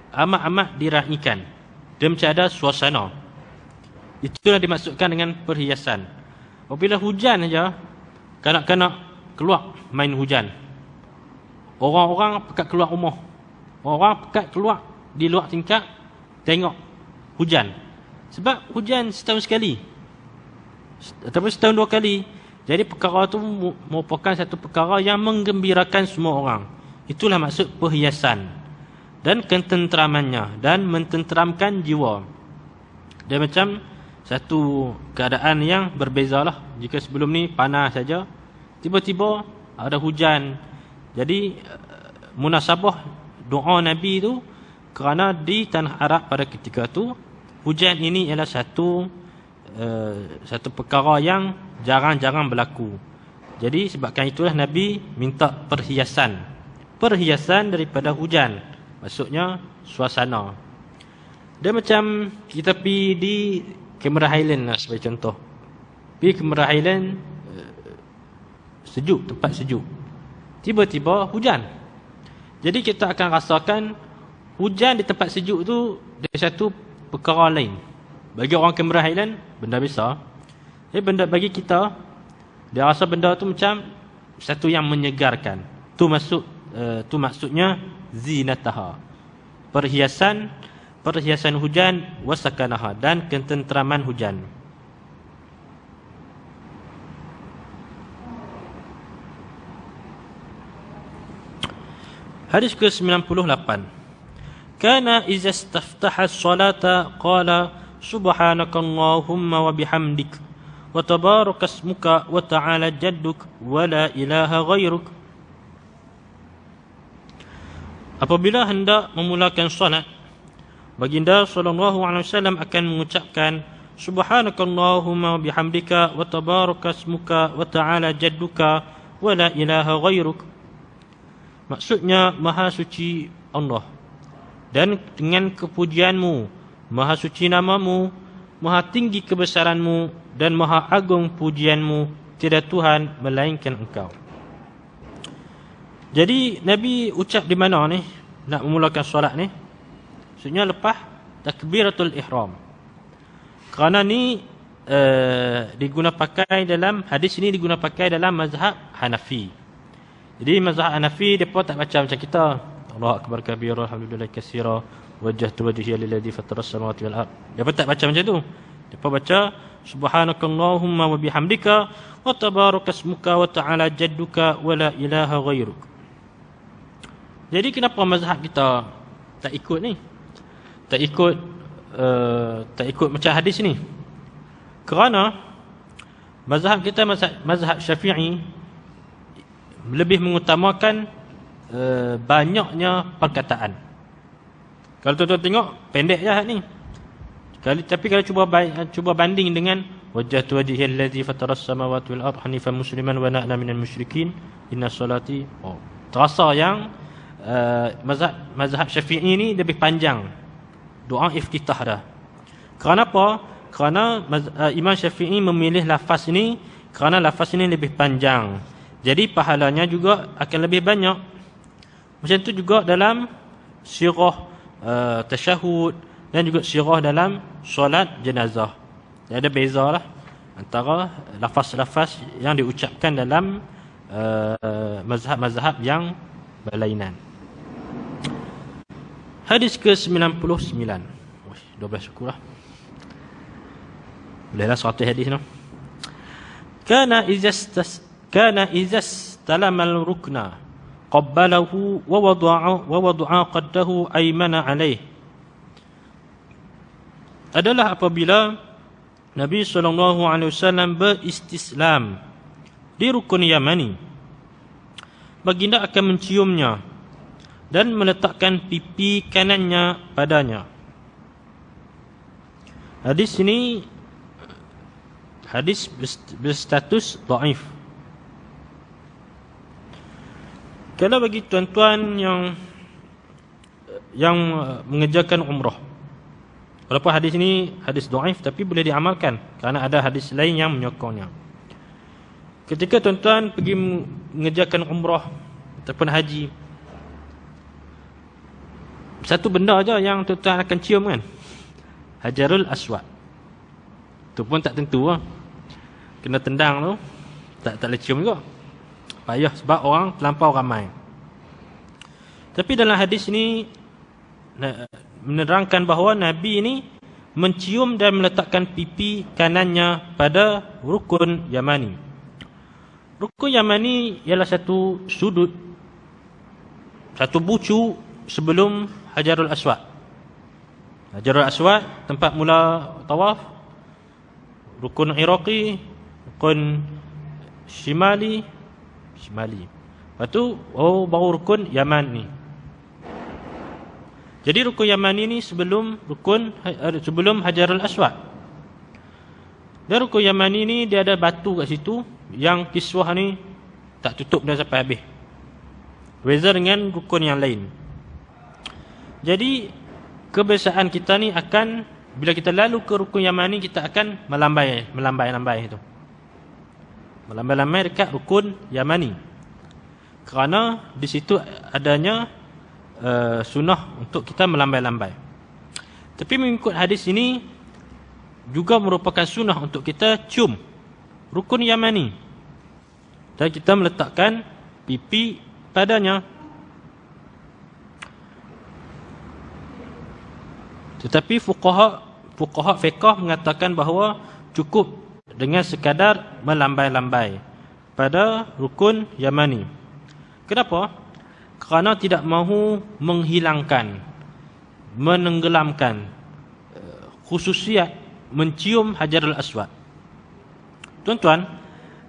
Speaker 1: amat-amat diraikan. Dia macam ada suasana. Itulah dimaksudkan dengan perhiasan. Apabila hujan saja, kanak-kanak keluar main hujan. Orang-orang pekat keluar rumah. Orang pekat keluar di luar tingkap tengok hujan. Sebab hujan setahun sekali, ataupun setahun 2 kali. Jadi perkara itu merupakan satu perkara yang menggembirakan semua orang. Itulah maksud perhiasan. Dan ketenteramannya, dan mententeramkan jiwa. Dia macam satu keadaan yang berbezalah. Jika sebelum ni panas saja, tiba-tiba ada hujan. Jadi munasabah doa Nabi tu, kerana di tanah Arab pada ketika tu hujan ini ialah satu perkara yang jarang-jarang berlaku. Jadi sebabkan itulah Nabi minta perhiasan daripada hujan. Maksudnya suasana. Dia macam kita pergi di Cameron Highland lah, sebagai contoh. Pergi Cameron Highland, sejuk, tempat sejuk. Tiba-tiba hujan. Jadi kita akan rasakan hujan di tempat sejuk tu dia satu perkara lain. Bagi orang Cameron Highland, benda besar. Jadi benda bagi kita, dia rasa benda tu macam satu yang menyegarkan. Tu maksudnya zinataha, perhiasan hujan, wasakanaha, dan ketenteraman hujan. Hadis ke-98. Kana iza istaftaha as-salata qala subhanakallahumma wa bihamdik wa tabarakasmuka wa ta'ala jadduk wa la ilaha ghairuk. Apabila hendak memulakan salat, baginda sallallahu alaihi wasallam akan mengucapkan subhanakallahumma wa bihamdika wa tabarakasmuka wa ta'ala jadduka wa la ilaha ghairuk. Maksudnya, maha suci Allah, dan dengan kepujianmu, maha suci namamu, maha tinggi kebesaranmu, dan maha agung pujianmu, tiada Tuhan melainkan engkau. Jadi Nabi ucap di mana ni nak memulakan solat ni? Maksudnya lepas takbiratul ihram. Kerana ni diguna pakai dalam hadis ini, diguna pakai dalam mazhab Hanafi. Jadi mazhab Hanafi depa tak baca macam kita. Allahu akbar kabira, alhamdulillah katsira, wajjahtu wajhiya lilladzi fatara as-samawati wal ard. Depa tak baca macam tu. Depa baca subhanakallahumma wa bihamdika wa tabarakasmuka wa ta'ala jadduka wa la ilaha ghairuk. Jadi kenapa mazhab kita tak ikut ni? Tak ikut macam hadis ni? Kerana mazhab kita, mazhab Syafi'i, lebih mengutamakan banyaknya perkataan. Kalau tuan-tuan tengok, pendek je ni. Tapi kalau cuba banding dengan wajjahtu wajhiya allazi fataras samawati wal ardh hanifan musliman wa ana minal musyrikin inna salati, terasa yang mazhab Syafi'i ni lebih panjang doa iftitah dah. Kenapa? Kerana Imam Syafi'i memilih lafaz ni kerana lafaz ni lebih panjang. Jadi pahalanya juga akan lebih banyak. Macam tu juga dalam sirah tasyahud dan juga sirah dalam solat jenazah. Ada bezalah antara lafaz-lafaz yang diucapkan dalam mazhab-mazhab yang berlainan. Hadis ke-99. 12 syukur lah. Bolehlah 100 hadis no. Kana izas talamal rukna qabbalahu wa wada'a qaddahu aymana alaih. Adalah apabila Nabi SAW beristislam di rukun Yamani, baginda akan menciumnya dan meletakkan pipi kanannya padanya. Hadis ini hadis berstatus dhaif. Kalau bagi tuan-tuan yang mengerjakan umrah, walaupun hadis ini hadis dhaif tapi boleh diamalkan kerana ada hadis lain yang menyokongnya. Ketika tuan-tuan pergi mengerjakan umrah ataupun haji, satu benda aja yang tuan-tuan akan cium kan, Hajarul Aswad. Tu pun tak tentu lah. Kena tendang tu tak boleh cium juga. Payah sebab orang terlampau ramai. Tapi dalam hadis ini menerangkan bahawa Nabi ini mencium dan meletakkan pipi kanannya pada rukun Yamani. Rukun Yamani ialah satu sudut, satu bucu sebelum Hajarul Aswad. Hajarul Aswad tempat mula tawaf, rukun Iraqi, rukun Shimali. Lepas tu baru rukun Yaman ni. Jadi rukun Yaman ini sebelum Hajarul Aswad. Dan rukun Yaman ini dia ada batu kat situ yang kiswah ni tak tutup dah sampai habis. Beza dengan rukun yang lain. Jadi kebiasaan kita ni akan, bila kita lalu ke rukun Yaman ni, kita akan melambai itu. Melambai dekat rukun Yamani. Kerana di situ adanya sunnah untuk kita melambai-lambai. Tapi mengikut hadis ini juga merupakan sunnah untuk kita cium rukun Yamani dan kita meletakkan pipi padanya. Tetapi fuqaha fiqh mengatakan bahawa cukup dengan sekadar melambai-lambai pada rukun Yamani. Kenapa? Kerana tidak mahu menghilangkan, menenggelamkan khususiat mencium Hajarul Aswad. Tuan-tuan,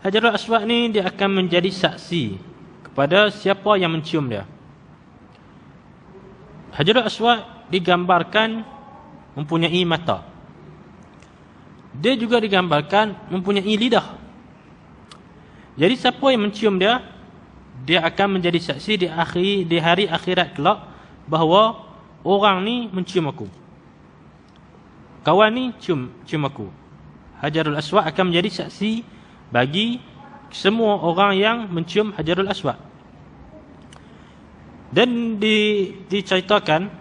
Speaker 1: Hajarul Aswad ni dia akan menjadi saksi kepada siapa yang mencium dia. Hajarul Aswad digambarkan mempunyai mata. Dia juga digambarkan mempunyai lidah. Jadi siapa yang mencium dia, dia akan menjadi saksi di hari akhirat kelak bahawa orang ni mencium aku. Kawan ni cium aku. Hajarul Aswad akan menjadi saksi bagi semua orang yang mencium Hajarul Aswad. Dan diceritakan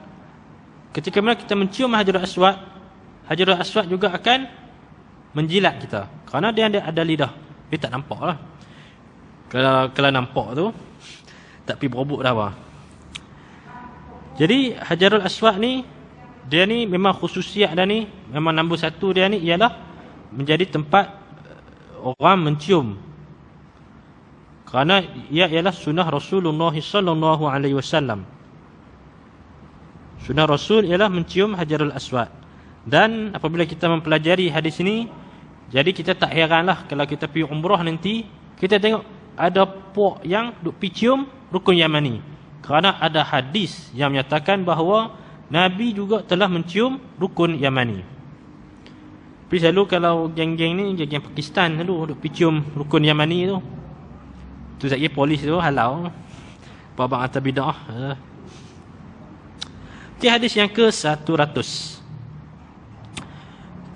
Speaker 1: ketika mana kita mencium Hajarul Aswad juga akan menjilat kita. Kerana dia ada lidah. Dia tak nampak lah. Kalau nampak tu, tak pergi berobok dah apa. Jadi Hajarul Aswad ni, dia ni memang khususiat dia ni, memang nombor satu dia ni ialah menjadi tempat orang mencium. Kerana ia ialah sunnah Rasulullah SAW. Sunnah Rasul ialah mencium Hajarul Aswad. Dan apabila kita mempelajari hadis ini, jadi kita tak heranlah kalau kita pergi umrah nanti, kita tengok ada puak yang duk pergi cium rukun Yamani. Kerana ada hadis yang menyatakan bahawa Nabi juga telah mencium rukun Yamani. Tapi selalu kalau geng-geng ni, geng-geng Pakistan selalu duk pergi cium rukun Yamani tu. Tu saya kira polis tu halau. Babak atas bid'ah. Hadis yang ke-100.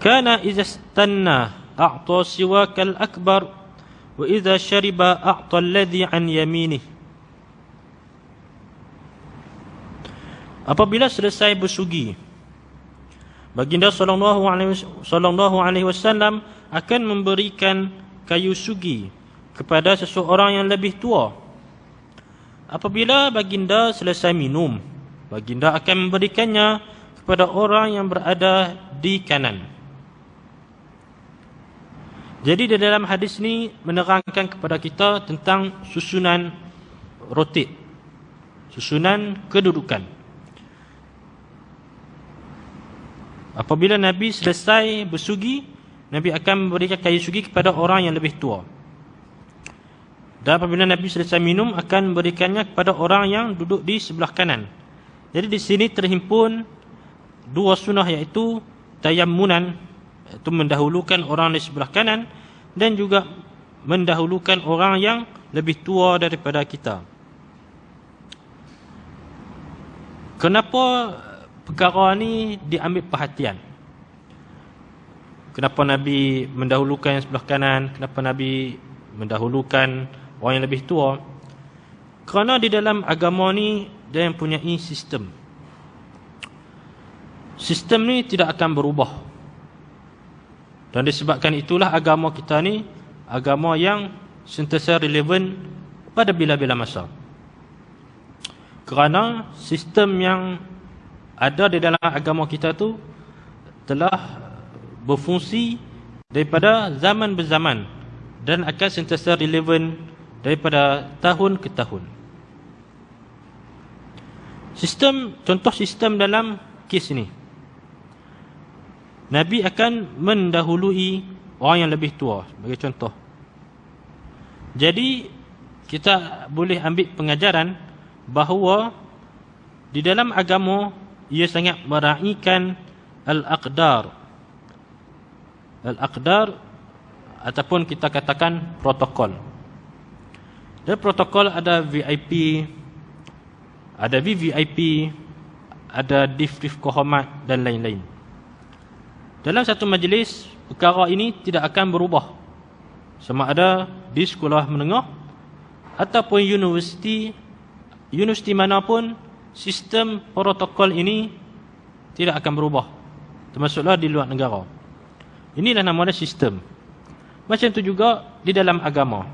Speaker 1: Kana izastanna a'ta siwakal akbar wa idza shariba a'ta alladhi an yaminih. Apabila selesai bersugi, baginda sallallahu alaihi wasallam akan memberikan kayu sugi kepada seseorang yang lebih tua. Apabila baginda selesai minum, baginda akan memberikannya kepada orang yang berada di kanan. Jadi di dalam hadis ni menerangkan kepada kita tentang susunan rotit, susunan kedudukan. Apabila Nabi selesai bersugi, Nabi akan memberikan kayu sugi kepada orang yang lebih tua. Dan apabila Nabi selesai minum, akan memberikannya kepada orang yang duduk di sebelah kanan. Jadi di sini terhimpun dua sunnah, iaitu tayammunan, iaitu mendahulukan orang di sebelah kanan, dan juga mendahulukan orang yang lebih tua daripada kita. Kenapa perkara ni diambil perhatian? Kenapa Nabi mendahulukan yang sebelah kanan? Kenapa Nabi mendahulukan orang yang lebih tua? Kerana di dalam agama ni dia mempunyai sistem. Sistem ni tidak akan berubah. Dan disebabkan itulah agama kita ni agama yang sentiasa relevan pada bila-bila masa. Kerana sistem yang ada di dalam agama kita tu telah berfungsi daripada zaman berzaman dan akan sentiasa relevan daripada tahun ke tahun. Contoh sistem dalam kes ini, Nabi akan mendahului orang yang lebih tua, sebagai contoh. Jadi kita boleh ambil pengajaran bahawa di dalam agama ia sangat meraihkan al-aqdar. Al-aqdar ataupun kita katakan protokol. Dan protokol ada VIP, ada VVIP, ada div kehormat dan lain-lain. Dalam satu majlis, perkara ini tidak akan berubah. Sama ada di sekolah menengah ataupun universiti mana pun, sistem protokol ini tidak akan berubah. Termasuklah di luar negara. Inilah namanya sistem. Macam itu juga di dalam agama.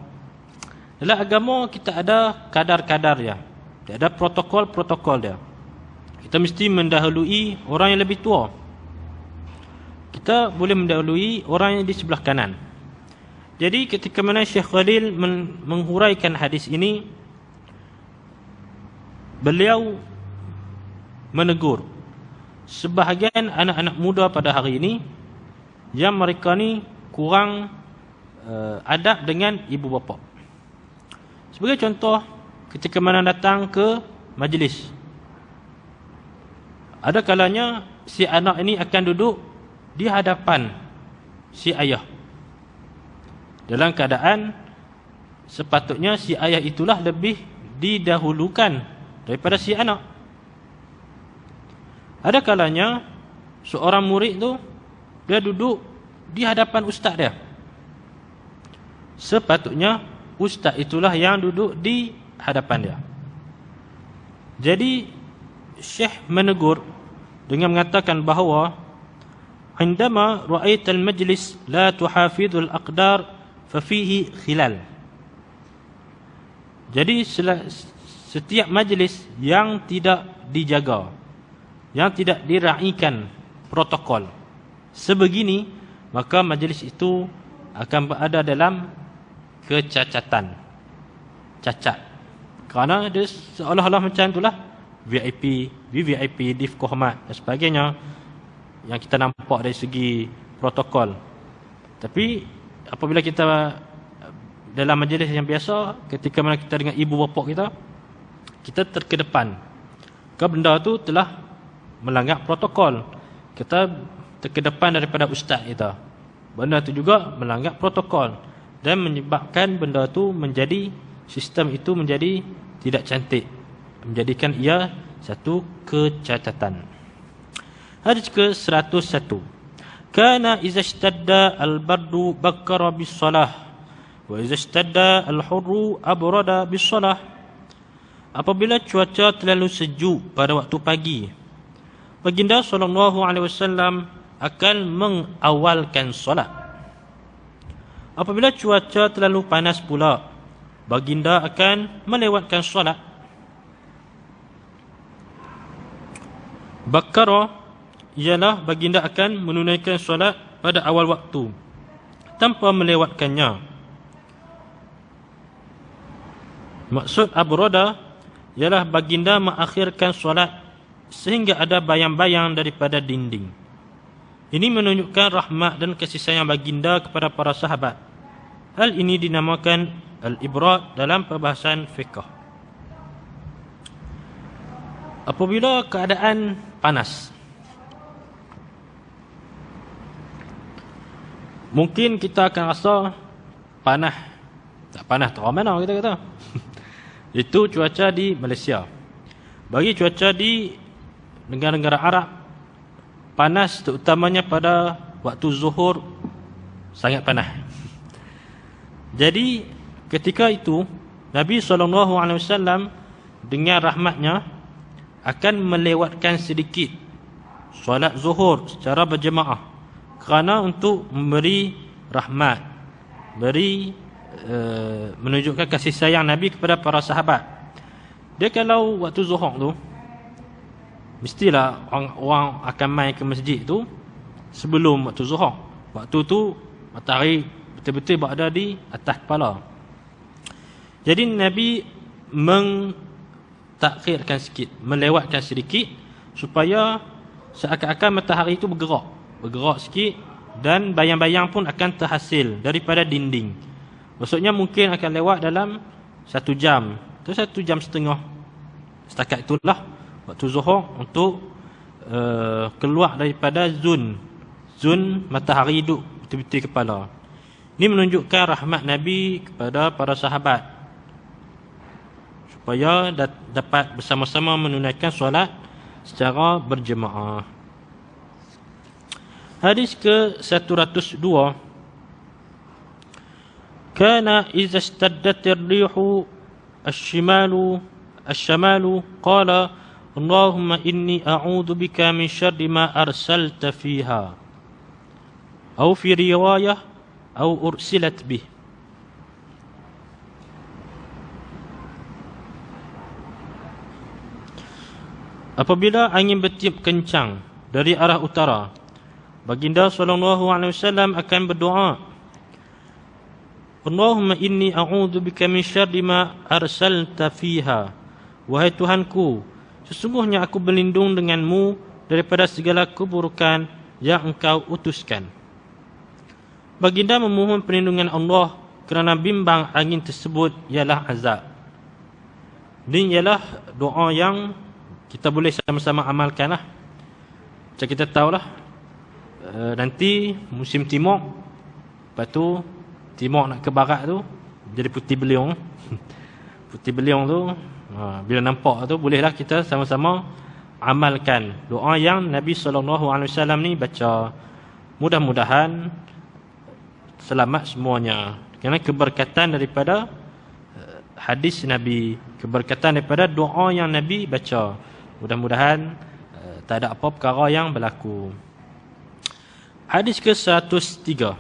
Speaker 1: Dalam agama kita ada kadar-kadar dia. Dia ada protokol-protokol dia. Kita mesti mendahului orang yang lebih tua. Kita boleh mendahului orang yang di sebelah kanan. Jadi ketika mana Syekh Khalil menghuraikan hadis ini, beliau menegur sebahagian anak-anak muda pada hari ini yang mereka ni kurang adab dengan ibu bapa. Sebagai contoh, ketika mana datang ke majlis, ada kalanya si anak ini akan duduk di hadapan si ayah, dalam keadaan sepatutnya si ayah itulah lebih didahulukan daripada si anak. Ada kalanya seorang murid tu dia duduk di hadapan ustaz dia. Sepatutnya ustaz itulah yang duduk di hadapan dia. Jadi Syekh menegur dengan mengatakan bahawa indama ra'aital majlis la tuhafidul aqdar fa fihi khilal. Jadi setiap majlis yang tidak dijaga, yang tidak diraikan protokol sebegini, maka majlis itu akan berada dalam kecacatan, cacat. Kerana dia seolah-olah macam itulah VIP, VVIP, div kehormat dan sebagainya yang kita nampak dari segi protokol. Tapi apabila kita dalam majlis yang biasa, ketika mana kita dengan ibu bapa kita terkedepan, kerana benda tu telah melanggar protokol. Kita terkedepan daripada ustaz kita, benda tu juga melanggar protokol dan menyebabkan benda tu menjadi, sistem itu menjadi tidak cantik, menjadikan ia satu kecacatan. Hadis ke-101. Kana iza ishtadda al-bardu bakkara bis-salah wa iza ishtadda al-hurru abrada bis-salah. Apabila cuaca terlalu sejuk pada waktu pagi, baginda SAW akan mengawalkan solat. Apabila cuaca terlalu panas pula, baginda akan melewatkan solat. Bakara ialah baginda akan menunaikan solat pada awal waktu tanpa melewatkannya. Maksud abrada ialah baginda mengakhirkan solat sehingga ada bayang-bayang daripada dinding. Ini menunjukkan rahmat dan kasih sayang baginda kepada para sahabat. Hal ini dinamakan al-ibrad dalam perbahasan fiqh. Apabila keadaan panas, mungkin kita akan rasa panas. Tak panas tak mana kita kata. Itu cuaca di Malaysia. Bagi cuaca di negara-negara Arab, panas terutamanya pada waktu zuhur sangat panas. Jadi ketika itu Nabi SAW dengan rahmatnya akan melewatkan sedikit solat zuhur secara berjemaah, kerana untuk memberi rahmat, menunjukkan kasih sayang Nabi kepada para sahabat. Dia kalau waktu zuhur tu, mestilah orang akan mai ke masjid tu sebelum waktu zuhur. Waktu tu matahari betul-betul berada di atas kepala. Jadi Nabi mentakhirkan sikit, melewatkan sedikit, supaya seakan-akan matahari itu bergerak sikit, dan bayang-bayang pun akan terhasil daripada dinding. Maksudnya mungkin akan lewat dalam 1 jam atau 1 jam setengah. Setakat itulah waktu zuhur untuk keluar daripada zon matahari duduk betul-betul kepala. Ini menunjukkan rahmat Nabi kepada para sahabat, supaya dapat bersama-sama menunaikan solat secara berjemaah. Hadis ke-102. Kana iza istaddat ar-rihu الشمال قال اللهم إني أعوذ بك من شر ما أرسلت فيها أو في رواية أو أرسلت به. Apabila angin bertiup kencang dari arah utara, baginda SAW akan berdoa, Allahumma inni a'udzu bika min syarri ma arsalta fiha. Wahai Tuhanku, sesungguhnya aku berlindung denganmu daripada segala keburukan yang engkau utuskan. Baginda memohon perlindungan Allah kerana bimbang angin tersebut ialah azab. Ini ialah doa yang kita boleh sama-sama amalkanlah. Macam kita tahulah, nanti musim timur, lepas tu timur nak ke barat tu jadi putih beliung. Putih beliung tu bila nampak tu, bolehlah kita sama-sama amalkan doa yang Nabi SAW ni baca. Mudah-mudahan selamat semuanya, kerana keberkatan daripada hadis Nabi, keberkatan daripada doa yang Nabi baca. Mudah-mudahan tak ada apa perkara yang berlaku. Hadis ke-103.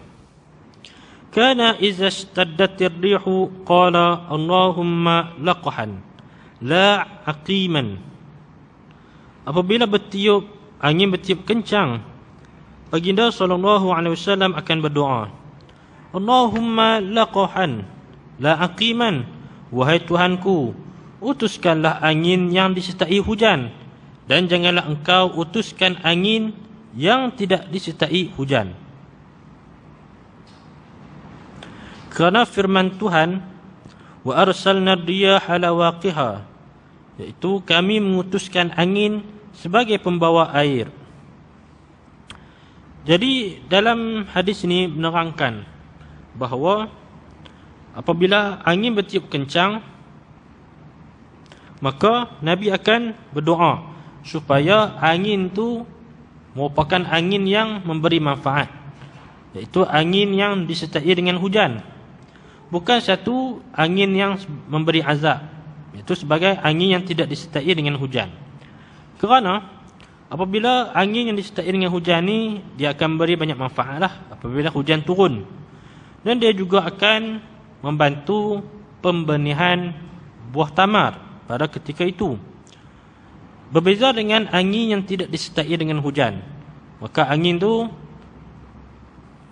Speaker 1: Kana iza ishtaddat ar-rihu qala Allahumma laqhan la aqiman. Apabila angin bertiup kencang, baginda SAW akan berdoa, Allahumma laqhan la aqiman. Wahai Tuhanku, utuskanlah angin yang disertai hujan, dan janganlah engkau utuskan angin yang tidak disertai hujan. Kerana firman Tuhan, wa arsalna riyaha lawaqiha, iaitu kami mengutuskan angin sebagai pembawa air. Jadi dalam hadis ini menerangkan bahawa apabila angin bertiup kencang, maka Nabi akan berdoa supaya angin itu merupakan angin yang memberi manfaat, iaitu angin yang disertai dengan hujan, bukan satu angin yang memberi azab, iaitu sebagai angin yang tidak disertai dengan hujan. Kerana apabila angin yang disertai dengan hujan ni, dia akan beri banyak manfaat lah apabila hujan turun, dan dia juga akan membantu pembenihan buah tamar pada ketika itu. Berbeza dengan angin yang tidak disertai dengan hujan. Maka angin tu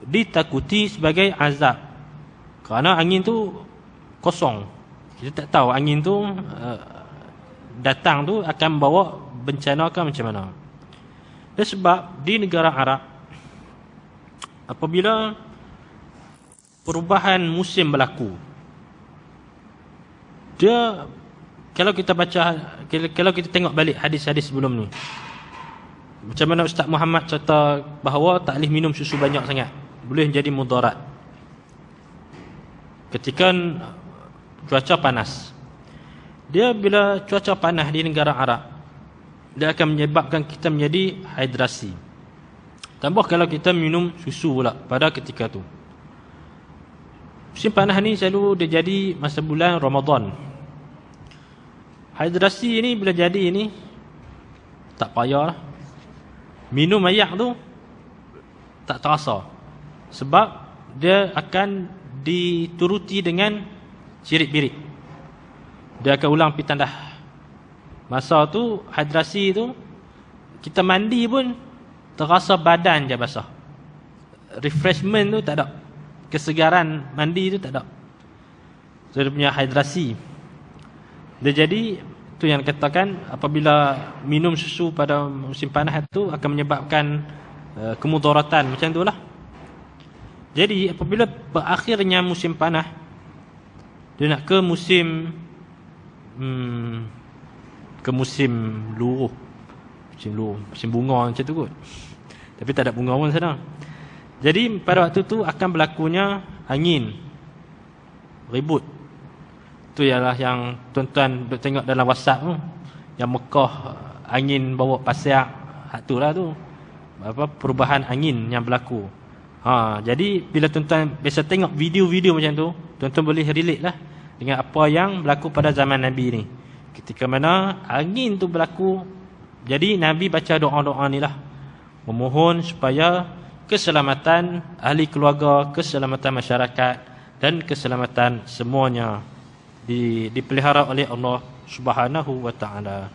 Speaker 1: ditakuti sebagai azab. Kerana angin tu kosong. Kita tak tahu angin tu datang tu akan bawa bencana ke macam mana. Dan sebab di negara Arab, apabila perubahan musim berlaku, dia, kalau kita tengok balik hadis-hadis sebelum ni, macam mana Ustaz Muhammad cerita bahawa tak boleh minum susu banyak sangat, boleh jadi mudarat ketika cuaca panas. Dia bila cuaca panas di negara Arab, dia akan menyebabkan kita menjadi hidrasi. Tambah kalau kita minum susu pula pada ketika tu. Musim panas ni selalu dia jadi masa bulan Ramadan. Hidrasi ni bila jadi ni tak payahlah. Minum air tu tak terasa. Sebab dia akan dituruti dengan cirit-birit. Dia akan ulang pergi tandas. Masa tu hidrasi tu, kita mandi pun terasa badan je basah. Refreshment tu tak ada. Kesegaran mandi tu tak ada. So dia punya hidrasi. Dia jadi tu yang katakan apabila minum susu pada musim panas tu akan menyebabkan kemudaratan macam itulah. Jadi apabila berakhirnya musim panas, dia nak ke musim luruh. Musim bunga macam tu kot. Tapi tak ada bunga pun sana. Jadi pada waktu tu akan berlakunya angin ribut. Itu ialah yang tuan-tuan tengok dalam WhatsApp tu, yang Mekah angin bawa pasir, itulah tu. Perubahan angin yang berlaku. Jadi bila tuan-tuan biasa tengok video-video macam tu, tuan-tuan boleh relate lah dengan apa yang berlaku pada zaman Nabi ni. Ketika mana angin tu berlaku, jadi Nabi baca doa-doa ni lah, memohon supaya keselamatan ahli keluarga, keselamatan masyarakat dan keselamatan semuanya dipelihara oleh Allah Subhanahu wa taala.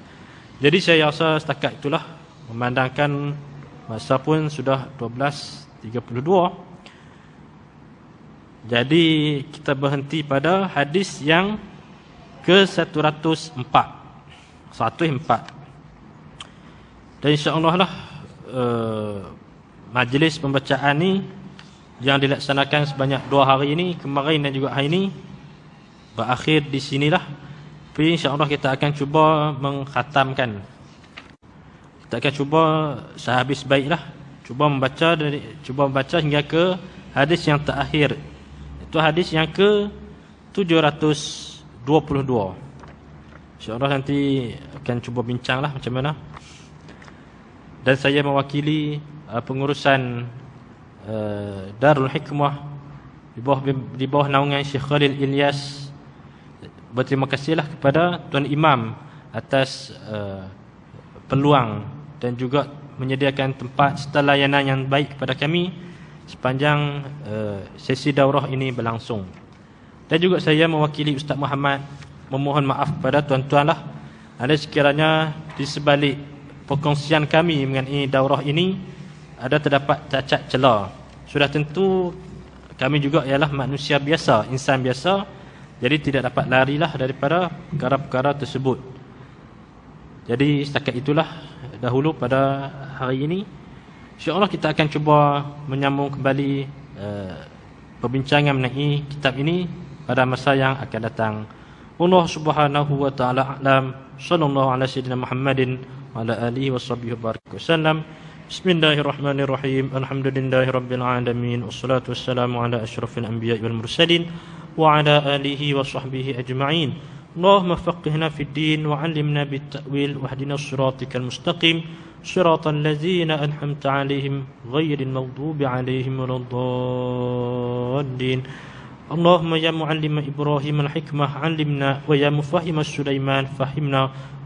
Speaker 1: Jadi saya rasa setakat itulah, memandangkan masa pun sudah 12.32. Jadi kita berhenti pada hadis yang ke-104. 104. Dan insya-Allah lah majlis pembacaan ni yang dilaksanakan sebanyak 2 hari ini, kemarin dan juga hari ini, berakhir di sinilah. Tapi insya-Allah kita akan cuba mengkhatamkan. Kita akan cuba sehabis baiklah, cuba membaca hingga ke hadis yang terakhir. Itu hadis yang ke 722. InsyaAllah nanti akan cuba bincanglah macam mana. Dan saya mewakili pengurusan Darul Hikmah di bawah naungan Syekh Khalil Ilyas. Berterima kasihlah kepada Tuan Imam atas peluang dan juga menyediakan tempat serta layanan yang baik kepada kami sepanjang sesi daurah ini berlangsung. Dan juga saya mewakili Ustaz Muhammad memohon maaf kepada tuan-tuan lah, ada sekiranya di sebalik perkongsian kami mengenai daurah ini ada terdapat cacat celah. Sudah tentu kami juga ialah manusia biasa, insan biasa, jadi tidak dapat larilah daripada perkara-perkara tersebut. Jadi setakat itulah dahulu pada hari ini. InsyaAllah kita akan cuba menyambung kembali perbincangan mengenai kitab ini pada masa yang akan datang. Allah Subhanahu wa taala a'lam. Sallallahu ala sayyidina Muhammadin wa ala alihi washabbihi wasallam. Bismillahirrahmanirrahim. Alhamdulillahirabbil alamin. Wassalatu wassalamu ala asyrafil anbiya'i wal mursalin wa ala alihi washabbihi ajma'in. Allahumma faqihna fid din wa 'allimna bit ta'wil wahdina shiratal mustaqim. Shiratal ladzina an'amta 'alaihim ghairil maghdubi 'alaihim waladdallin. اللهم يا معلم إبراهيم الحكمة علمنا ويا مفهم سليمان فهمنا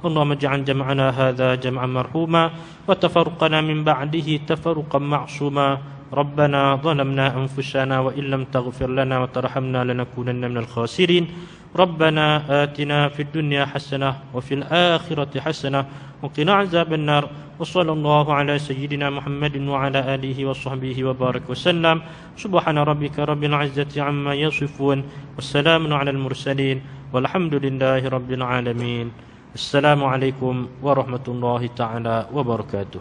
Speaker 1: اللهم اجعل جمعنا هذا جمعا مرحوما وتفرقنا من بعده تفرقا معصوما ربنا ظلمنا أنفسنا وإن لم تغفر لنا وترحمنا لنكونن من الخاسرين ربنا آتنا في الدنيا حسنة وفي الآخرة حسنة وقنا عذاب النار وصلى الله على سيدنا محمد وعلى آله وصحبه وبارك وسلم سبحان ربك رب العزة عما يصفون والسلام على المرسلين والحمد لله رب العالمين السلام عليكم ورحمة الله تعالى وبركاته